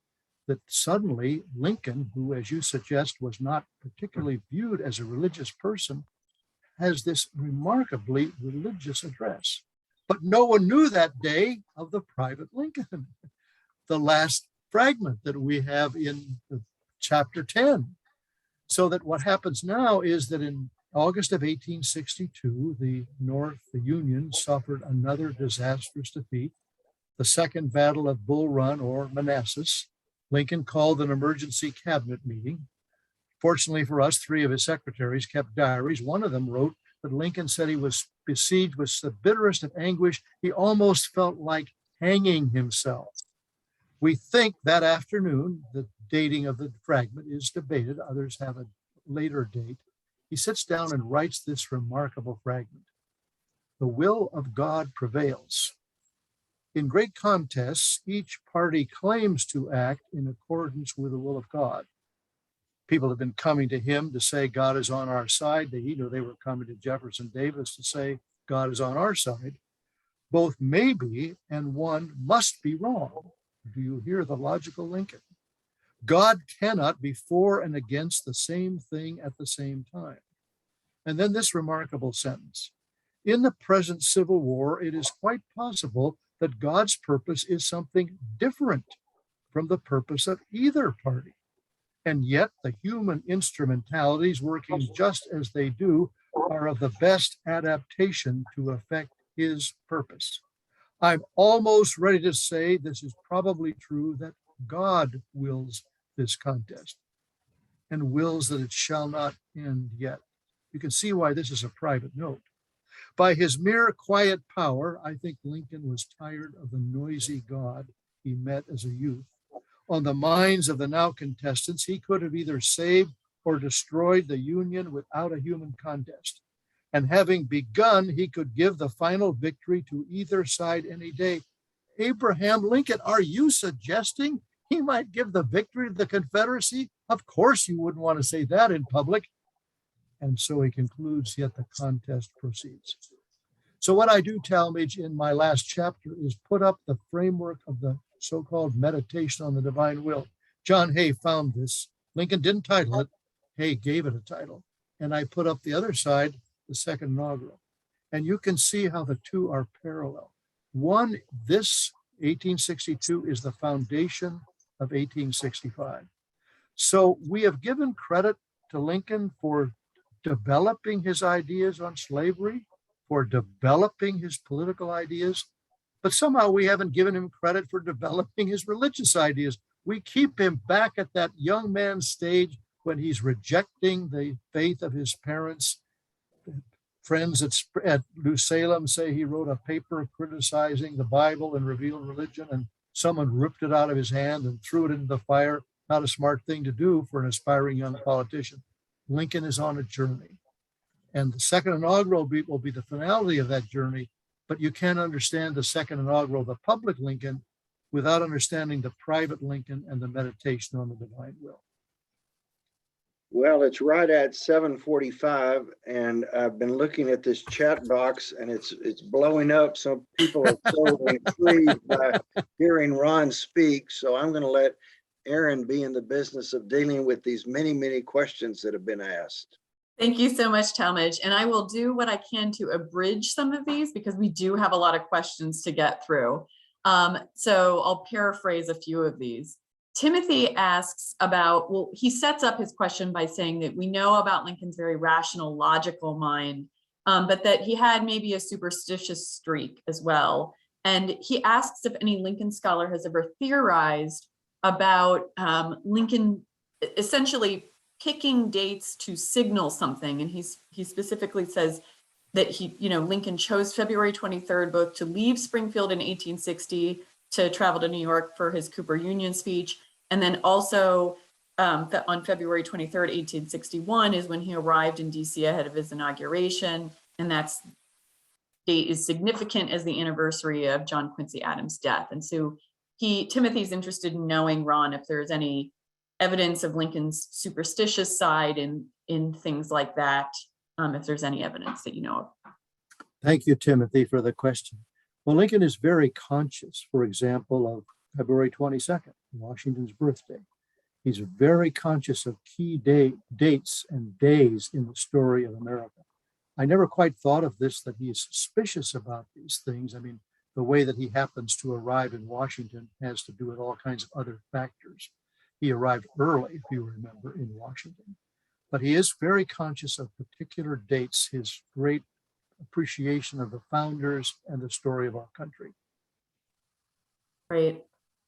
that suddenly Lincoln, who, as you suggest, was not particularly viewed as a religious person, has this remarkably religious address. But no one knew that day of the private Lincoln, the last fragment that we have in chapter 10. So that what happens now is that in August of 1862, the Union suffered another disastrous defeat, the Second Battle of Bull Run or Manassas. Lincoln called an emergency cabinet meeting. Fortunately for us, 3 of his secretaries kept diaries. One of them wrote that Lincoln said he was besieged with the bitterest of anguish. He almost felt like hanging himself. We think that afternoon, the dating of the fragment is debated. Others have a later date. He sits down and writes this remarkable fragment. The will of God prevails. In great contests, each party claims to act in accordance with the will of God. People have been coming to him to say God is on our side. He knew they were coming to Jefferson Davis to say God is on our side. Both may be and one must be wrong. Do you hear the logical Lincoln? God cannot be for and against the same thing at the same time. And then this remarkable sentence. In the present Civil War, it is quite possible that God's purpose is something different from the purpose of either party. And yet the human instrumentalities working just as they do are of the best adaptation to effect his purpose. I'm almost ready to say this is probably true, that God wills this contest and wills that it shall not end yet. You can see why this is a private note. By his mere quiet power, I think Lincoln was tired of the noisy God he met as a youth. On the minds of the now contestants, he could have either saved or destroyed the Union without a human contest. And having begun, he could give the final victory to either side any day. Abraham Lincoln, are you suggesting he might give the victory to the Confederacy? Of course you wouldn't want to say that in public. And so he concludes, yet the contest proceeds. So what I do, Talmage, in my last chapter is put up the framework of the so-called meditation on the divine will. John Hay found this. Lincoln didn't title it. Hay gave it a title. And I put up the other side, the second inaugural. And you can see how the two are parallel. One, this 1862 is the foundation of 1865. So we have given credit to Lincoln for developing his ideas on slavery, for developing his political ideas, but somehow we haven't given him credit for developing his religious ideas. We keep him back at that young man's stage when he's rejecting the faith of his parents. Friends at New Salem say he wrote a paper criticizing the Bible and revealed religion, and someone ripped it out of his hand and threw it into the fire. Not a smart thing to do for an aspiring young politician. Lincoln is on a journey. And the second inaugural will be the finality of that journey, but you can't understand the second inaugural, the public Lincoln, without understanding the private Lincoln and the meditation on the divine will. Well, it's right at 7:45, and I've been looking at this chat box, and it's blowing up. So people are so intrigued by hearing Ron speak. So I'm going to let Aaron be in the business of dealing with these many, many questions that have been asked. Thank you so much, Talmadge. And I will do what I can to abridge some of these because we do have a lot of questions to get through. So I'll paraphrase a few of these. Timothy asks about, well, he sets up his question by saying that we know about Lincoln's very rational, logical mind, but that he had maybe a superstitious streak as well. And he asks if any Lincoln scholar has ever theorized about Lincoln essentially picking dates to signal something. And he specifically says that Lincoln chose February 23rd, both to leave Springfield in 1860 to travel to New York for his Cooper Union speech, And then also on February 23rd, 1861 is when he arrived in DC ahead of his inauguration. And that's date is significant as the anniversary of John Quincy Adams' death. And so Timothy's interested in knowing, Ron, if there's any evidence of Lincoln's superstitious side in things like that, if there's any evidence that you know of. Thank you, Timothy, for the question. Well, Lincoln is very conscious, for example, of February 22nd, Washington's birthday. He's very conscious of key dates and days in the story of America. I never quite thought of this, that he is suspicious about these things. I mean, the way that he happens to arrive in Washington has to do with all kinds of other factors. He arrived early, if you remember, in Washington. But he is very conscious of particular dates, his great appreciation of the founders and the story of our country. Great.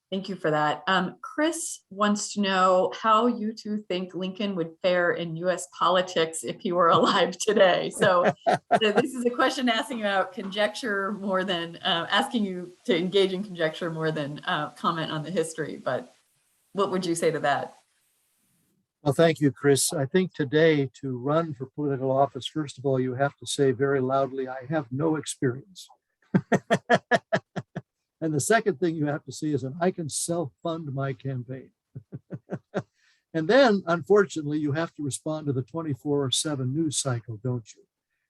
Thank you for that. Chris wants to know how you two think Lincoln would fare in US politics if he were alive today. So this is a question asking about conjecture more than asking you to engage in conjecture more than comment on the history. But what would you say to that? Well, thank you, Chris. I think today, to run for political office, first of all, you have to say very loudly, I have no experience. And the second thing you have to see is that I can self-fund my campaign. And then, unfortunately, you have to respond to the 24/7 news cycle, don't you?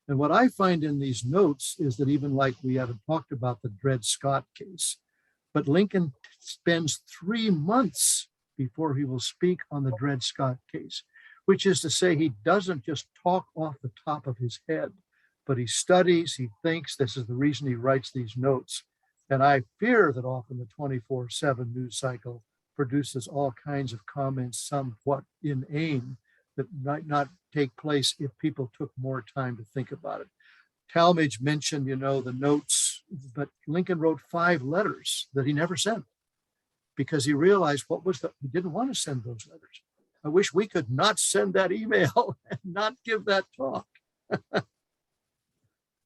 And what I find in these notes is that even like we haven't talked about the Dred Scott case, but Lincoln spends 3 months before he will speak on the Dred Scott case, which is to say he doesn't just talk off the top of his head, but he studies, he thinks. This is the reason he writes these notes. And I fear that often the 24/7 news cycle produces all kinds of comments, somewhat inane, that might not take place if people took more time to think about it. Talmadge mentioned, the notes, but Lincoln wrote 5 letters that he never sent because he realized he didn't want to send those letters. I wish we could not send that email and not give that talk.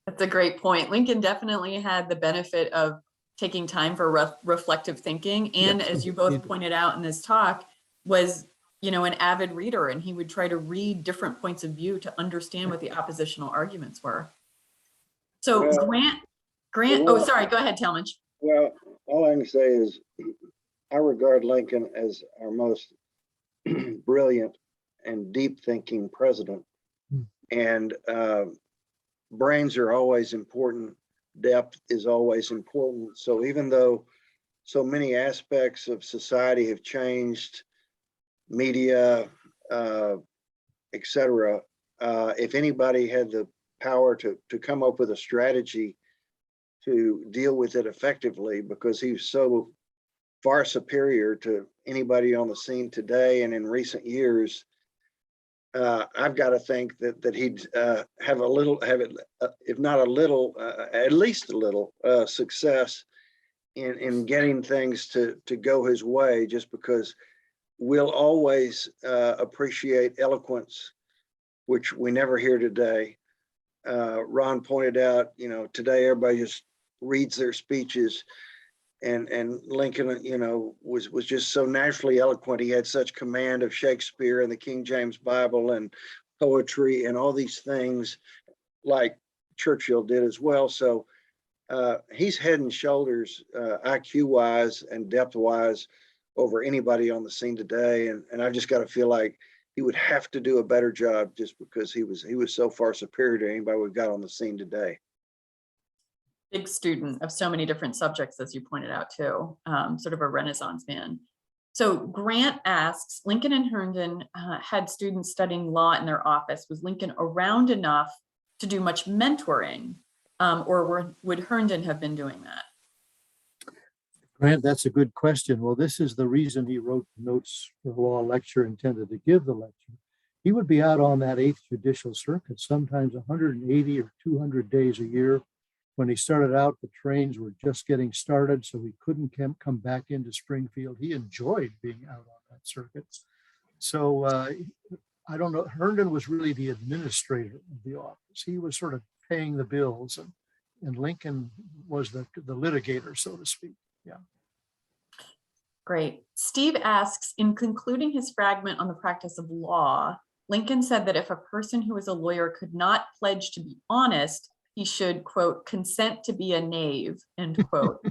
That's a great point. Lincoln definitely had the benefit of taking time for reflective thinking. And Yes, as you both pointed out in this talk, was, an avid reader, and he would try to read different points of view to understand what the oppositional arguments were. So Grant, oh, sorry, go ahead, Talmadge. Well, all I can say is I regard Lincoln as our most brilliant and deep thinking president. And brains are always important. Depth is always important. So even though so many aspects of society have changed, media, etc., if anybody had the power to come up with a strategy to deal with it effectively, because he's so far superior to anybody on the scene today and in recent years, I've got to think that he'd if not a little, at least a little success in getting things to go his way, just because we'll always appreciate eloquence, which we never hear today. Ron pointed out, today everybody just reads their speeches, and Lincoln, was just so naturally eloquent. He had such command of Shakespeare and the King James Bible and poetry and all these things, like Churchill did as well. So he's head and shoulders, IQ wise and depth wise, over anybody on the scene today. And I've just got to feel like he would have to do a better job just because he was so far superior to anybody we've got on the scene today. Big student of so many different subjects, as you pointed out too, sort of a Renaissance man. So Grant asks, Lincoln and Herndon had students studying law in their office. Was Lincoln around enough to do much mentoring, or would Herndon have been doing that? Grant, that's a good question. Well, this is the reason he wrote the notes for the law lecture intended to give the lecture. He would be out on that 8th Judicial Circuit, sometimes 180 or 200 days a year. When he started out, the trains were just getting started, so he couldn't come back into Springfield. He enjoyed being out on that circuit. So I don't know, Herndon was really the administrator of the office. He was sort of paying the bills, and Lincoln was the litigator, so to speak. Yeah. Great. Steve asks, in concluding his fragment on the practice of law, Lincoln said that if a person who is a lawyer could not pledge to be honest, he should, quote, consent to be a knave, end quote.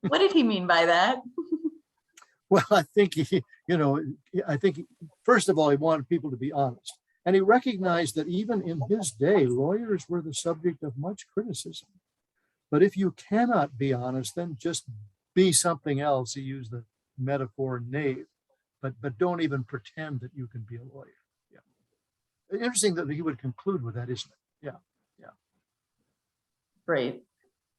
What did he mean by that? Well, I think first of all, he wanted people to be honest. And he recognized that even in his day, lawyers were the subject of much criticism. But if you cannot be honest, then just be something else. He used the metaphor knave, but don't even pretend that you can be a lawyer. Yeah. Interesting that he would conclude with that, isn't it? Yeah. Yeah. Great.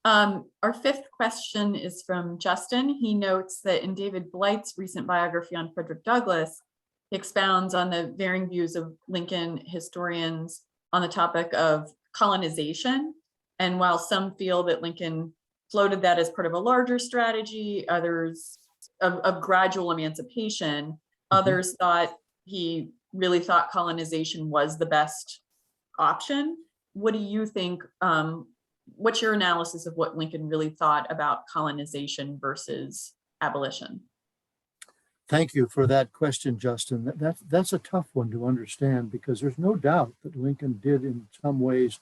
Our fifth question is from Justin. He notes that in David Blight's recent biography on Frederick Douglass, he expounds on the varying views of Lincoln historians on the topic of colonization. And while some feel that Lincoln floated that as part of a larger strategy, others of gradual emancipation, others thought he really thought colonization was the best option. What do you think? What's your analysis of what Lincoln really thought about colonization versus abolition? Thank you for that question, Justin. That's a tough one to understand, because there's no doubt that Lincoln did in some ways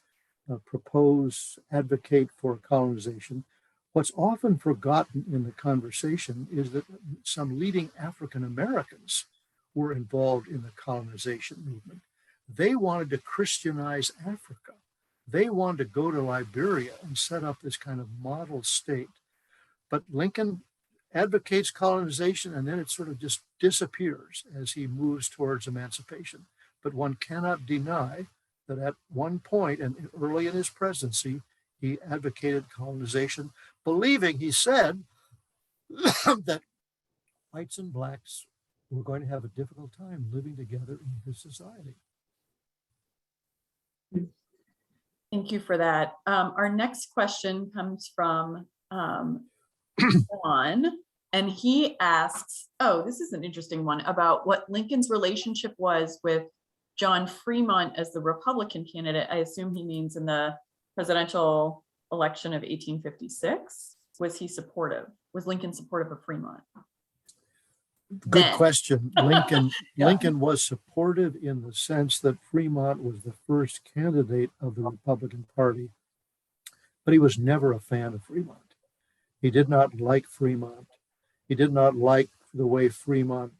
propose, advocate for colonization. What's often forgotten in the conversation is that some leading African Americans were involved in the colonization movement. They wanted to Christianize Africa. They wanted to go to Liberia and set up this kind of model state. But Lincoln advocates colonization, and then it sort of just disappears as he moves towards emancipation. But one cannot deny that at one point and early in his presidency, he advocated colonization, believing, he said, that whites and blacks were going to have a difficult time living together in his society. Thank you for that. Our next question comes from Juan, and he asks, this is an interesting one, about what Lincoln's relationship was with John Fremont as the Republican candidate. I assume he means in the presidential election of 1856. Was he supportive? Was Lincoln supportive of Fremont? Good question. Lincoln Yeah. Lincoln was supportive in the sense that Fremont was the first candidate of the Republican Party, but he was never a fan of Fremont. He did not like Fremont. He did not like the way Fremont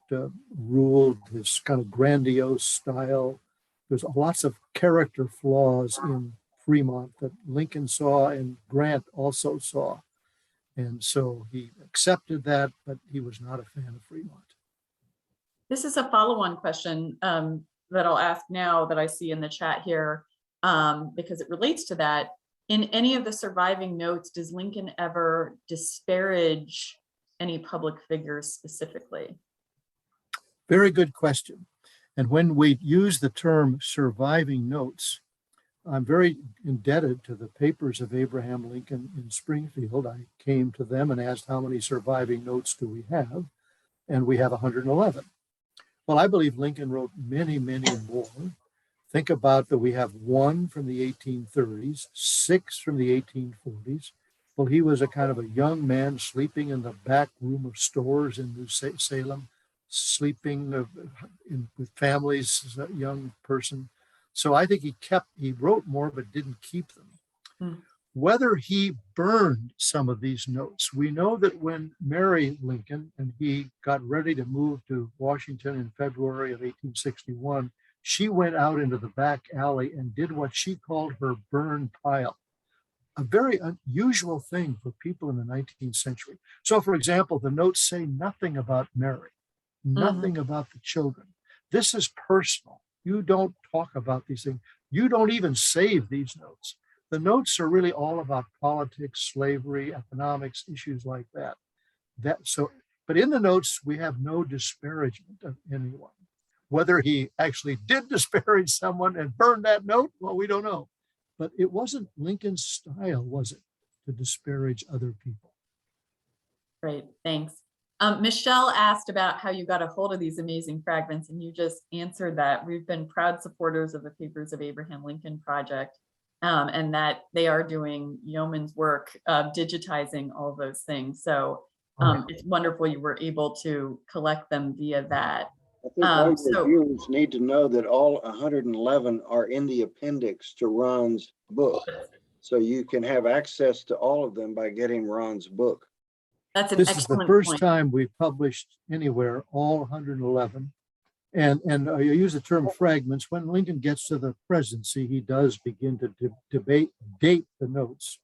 ruled, his kind of grandiose style. There's lots of character flaws in Fremont that Lincoln saw and Grant also saw. And so he accepted that, but he was not a fan of Fremont. This is a follow-on question that I'll ask now that I see in the chat here, because it relates to that. In any of the surviving notes, does Lincoln ever disparage any public figures specifically? Very good question. And when we use the term surviving notes, I'm very indebted to the papers of Abraham Lincoln in Springfield. I came to them and asked, how many surviving notes do we have? And we have 111. Well, I believe Lincoln wrote many, many more. Think about that we have 1 from the 1830s, 6 from the 1840s. Well, he was a kind of a young man sleeping in the back room of stores in New Salem, sleeping with families as a young person. So I think he wrote more, but didn't keep them. Whether he burned some of these notes, we know that when Mary Lincoln and he got ready to move to Washington in February of 1861, she went out into the back alley and did what she called her burn pile, a very unusual thing for people in the 19th century. So, for example, the notes say nothing about Mary, nothing about the children. This is personal. You don't talk about these things. You don't even save these notes. The notes are really all about politics, slavery, economics, issues like that. But in the notes, we have no disparagement of anyone. Whether he actually did disparage someone and burned that note, well, we don't know. But it wasn't Lincoln's style, was it, to disparage other people? Great, thanks. Michelle asked about how you got a hold of these amazing fragments, and you just answered that. We've been proud supporters of the Papers of Abraham Lincoln Project, and that they are doing yeoman's work digitizing all those things. So It's wonderful you were able to collect them via that. I think all your So- viewers need to know that all 111 are in the appendix to Ron's book. So you can have access to all of them by getting Ron's book. That's an This is the excellent first point. time we've published anywhere all 111. And I use the term fragments. When Lincoln gets to the presidency, he does begin to date the notes,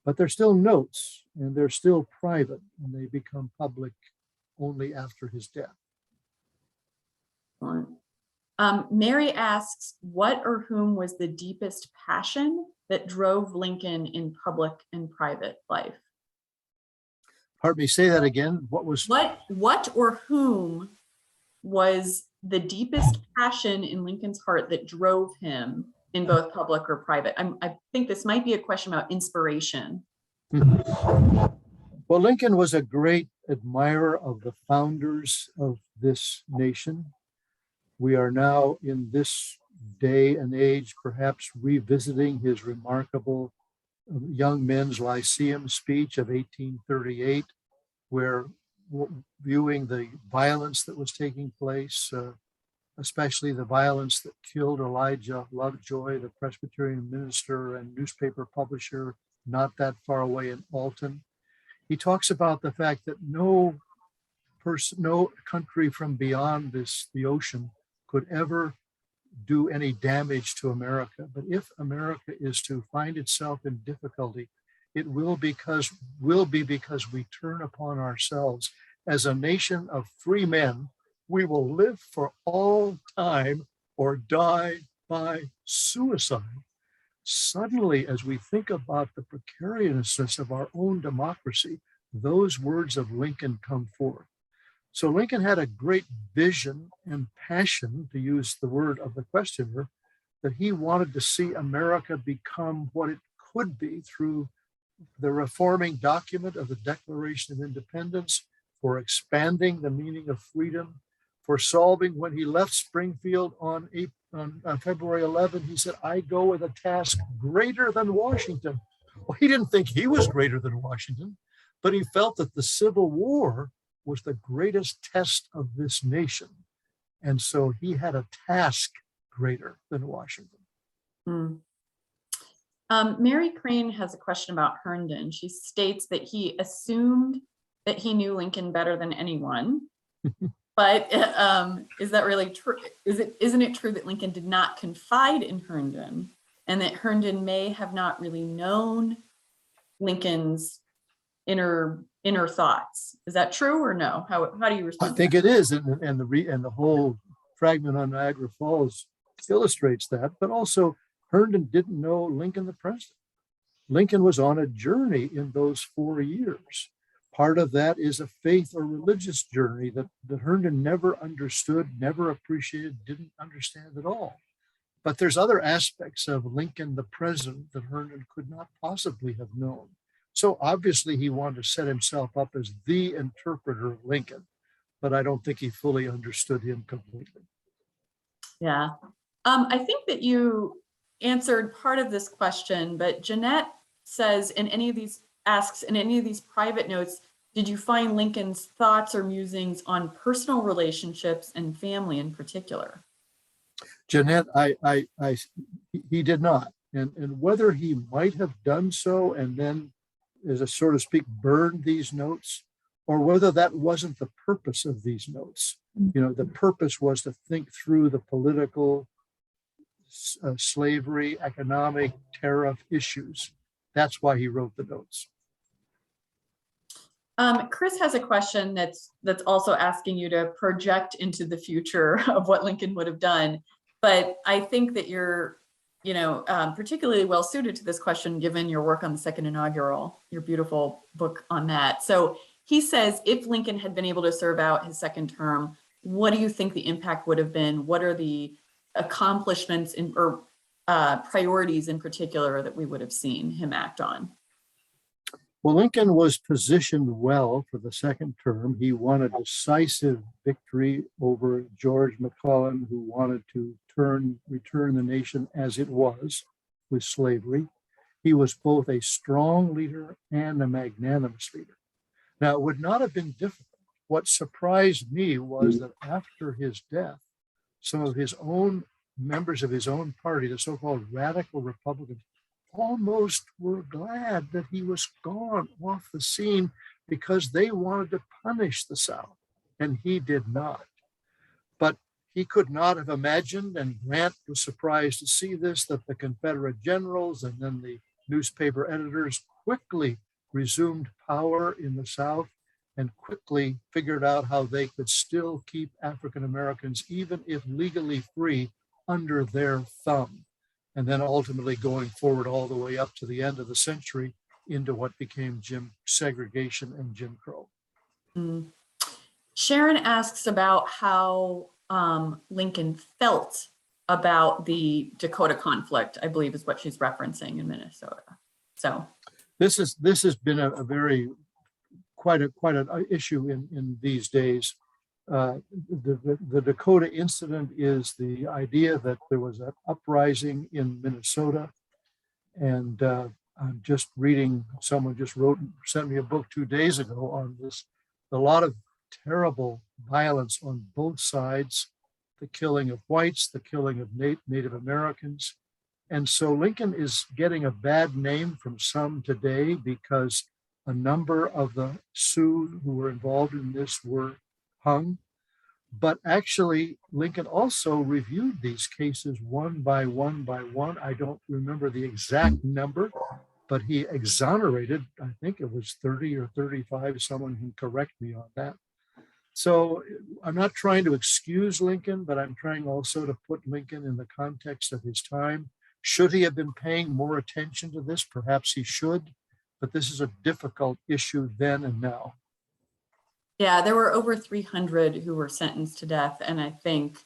but they're still notes and they're still private, and they become public only after his death. Mary asks, what or whom was the deepest passion that drove Lincoln in public and private life? Pardon me, say that again. What was? What or whom was the deepest passion in Lincoln's heart that drove him in both public or private? I think this might be a question about inspiration. Well, Lincoln was a great admirer of the founders of this nation. We are now in this day and age, perhaps revisiting his remarkable Young Men's Lyceum speech of 1838, where viewing the violence that was taking place, especially the violence that killed Elijah Lovejoy, the Presbyterian minister and newspaper publisher not that far away in Alton. He talks about the fact that no country from beyond the ocean could ever do any damage to America. But if America is to find itself in difficulty, it will be because we turn upon ourselves. As a nation of free men, we will live for all time or die by suicide. Suddenly, as we think about the precariousness of our own democracy, those words of Lincoln come forth. So Lincoln had a great vision and passion, to use the word of the questioner, that he wanted to see America become what it could be through the reforming document of the Declaration of Independence, for expanding the meaning of freedom, for solving, when he left Springfield on February 11, he said, I go with a task greater than Washington. Well, he didn't think he was greater than Washington, but he felt that the Civil War was the greatest test of this nation. And so he had a task greater than Washington. Mary Crane has a question about Herndon. She states that he assumed that he knew Lincoln better than anyone. But is that really true? Isn't it true that Lincoln did not confide in Herndon, and that Herndon may have not really known Lincoln's inner thoughts? Is that true or no? How do you respond? I think it is, and the whole fragment on Niagara Falls illustrates that. But also, Herndon didn't know Lincoln the president. Lincoln was on a journey in those 4 years. Part of that is a faith or religious journey that Herndon never understood, never appreciated, didn't understand at all. But there's other aspects of Lincoln the president that Herndon could not possibly have known. So obviously he wanted to set himself up as the interpreter of Lincoln, but I don't think he fully understood him completely. Yeah. I think that you answered part of this question, but Jeanette says asks in any of these private notes, did you find Lincoln's thoughts or musings on personal relationships and family in particular? Jeanette, he did not. And whether he might have done so and then, as a so to speak, burned these notes, or whether that wasn't the purpose of these notes. You know, the purpose was to think through the political, slavery, economic, tariff issues. That's why he wrote the notes. Chris has a question that's also asking you to project into the future of what Lincoln would have done. But I think that you're, particularly well suited to this question, given your work on the second inaugural, your beautiful book on that. So he says, if Lincoln had been able to serve out his second term, what do you think the impact would have been? What are the accomplishments or priorities in particular that we would have seen him act on? Well, Lincoln was positioned well for the second term. He won a decisive victory over George McClellan, who wanted to return the nation as it was with slavery. He was both a strong leader and a magnanimous leader. Now, it would not have been difficult. What surprised me was that after his death, some of his own members of his own party, the so-called radical Republicans, almost were glad that he was gone off the scene because they wanted to punish the South, and he did not. But he could not have imagined, and Grant was surprised to see this, that the Confederate generals and then the newspaper editors quickly resumed power in the South and quickly figured out how they could still keep African Americans, even if legally free, under their thumb. And then ultimately going forward all the way up to the end of the century into what became segregation and Jim Crow. Mm. Sharon asks about how Lincoln felt about the Dakota conflict, I believe is what she's referencing in Minnesota. So this has been a very quite an issue in these days. The Dakota Incident is the idea that there was an uprising in Minnesota, and I'm just reading, someone just sent me a book 2 days ago on this, a lot of terrible violence on both sides, the killing of whites, the killing of Native Americans. And so Lincoln is getting a bad name from some today because a number of the Sioux who were involved in this were hung. But actually, Lincoln also reviewed these cases one by one by one. I don't remember the exact number, but he exonerated, I think it was 30 or 35, someone can correct me on that. So I'm not trying to excuse Lincoln, but I'm trying also to put Lincoln in the context of his time. Should he have been paying more attention to this? Perhaps he should, but this is a difficult issue then and now. yeah, there were over 300 who were sentenced to death, and I think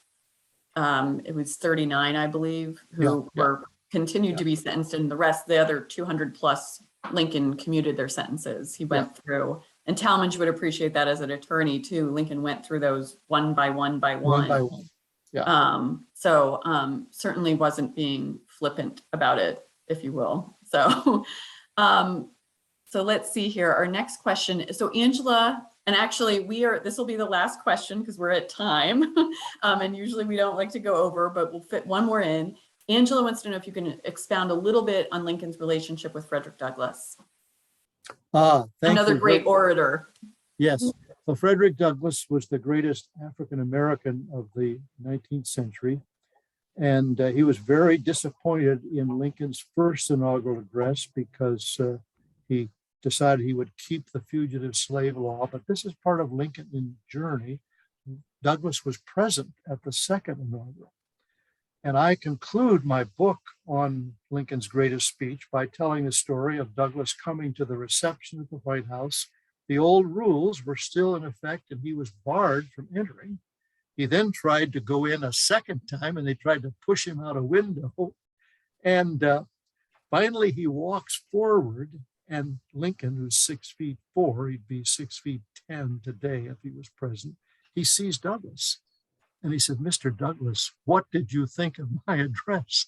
it was 39, I believe, who were continued to be sentenced, and the other 200 plus, Lincoln commuted their sentences. He went through, and Talmadge would appreciate that as an attorney too. Lincoln went through those one by one by one. One by one. Yeah. So certainly wasn't being flippant about it, if you will. So, so let's see here. Our next question. So Angela, and actually this will be the last question because we're at time. And usually we don't like to go over, but we'll fit one more in. Angela wants to know if you can expound a little bit on Lincoln's relationship with Frederick Douglass. Another great orator. Yes. Well, Frederick Douglass was the greatest African-American of the 19th century. And he was very disappointed in Lincoln's first inaugural address because he decided he would keep the fugitive slave law. But this is part of Lincoln's journey. Douglass was present at the second inaugural. And I conclude my book on Lincoln's greatest speech by telling the story of Douglass coming to the reception at the White House. The old rules were still in effect and he was barred from entering. He then tried to go in a second time and they tried to push him out a window. And finally he walks forward, and Lincoln, who's 6'4", he'd be 6'10" today if he was present, he sees Douglass. And he said, "Mr. Douglass, what did you think of my address?"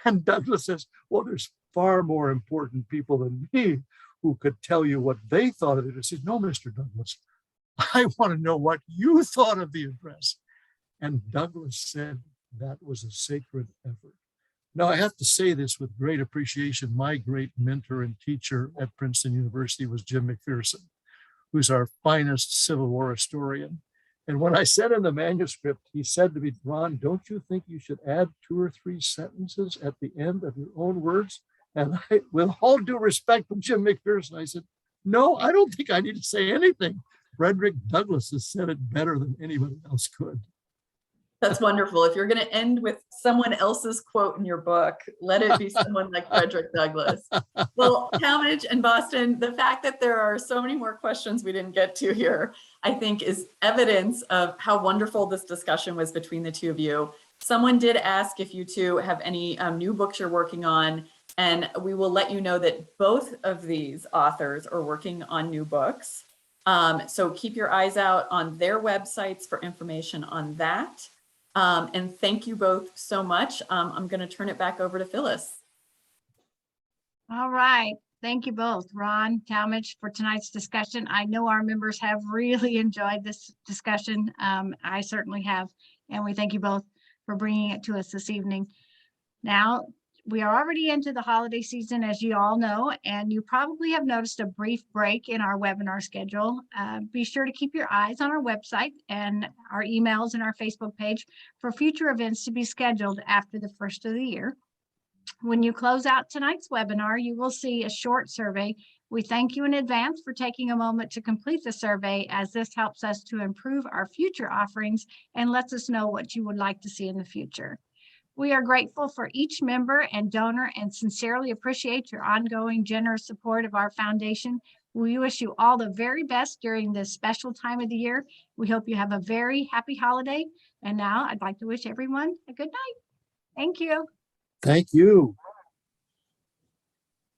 And Douglass says, "Well, there's far more important people than me who could tell you what they thought of it." He says, "No, Mr. Douglass, I want to know what you thought of the address." And Douglass said that was a sacred effort. Now, I have to say this with great appreciation. My great mentor and teacher at Princeton University was Jim McPherson, who's our finest Civil War historian. And when I said in the manuscript, he said to me, "Ron, don't you think you should add 2 or 3 sentences at the end of your own words?" And I, with all due respect for Jim McPherson, I said, "No, I don't think I need to say anything. Frederick Douglass has said it better than anybody else could." That's wonderful. If you're going to end with someone else's quote in your book, let it be someone like Frederick Douglass. Well, Talmadge and Boston, the fact that there are so many more questions we didn't get to here, I think is evidence of how wonderful this discussion was between the two of you. Someone did ask if you two have any new books you're working on, and we will let you know that both of these authors are working on new books. So keep your eyes out on their websites for information on that. And thank you both so much. I'm going to turn it back over to Phyllis. All right. Thank you both, Ron, Talmadge, for tonight's discussion. I know our members have really enjoyed this discussion. I certainly have, and we thank you both for bringing it to us this evening. Now, we are already into the holiday season, as you all know, and you probably have noticed a brief break in our webinar schedule. Be sure to keep your eyes on our website and our emails and our Facebook page for future events to be scheduled after the first of the year. When you close out tonight's webinar, you will see a short survey. We thank you in advance for taking a moment to complete the survey, as this helps us to improve our future offerings and lets us know what you would like to see in the future. We are grateful for each member and donor and sincerely appreciate your ongoing generous support of our foundation. We wish you all the very best during this special time of the year. We hope you have a very happy holiday. And now I'd like to wish everyone a good night. Thank you. Thank you.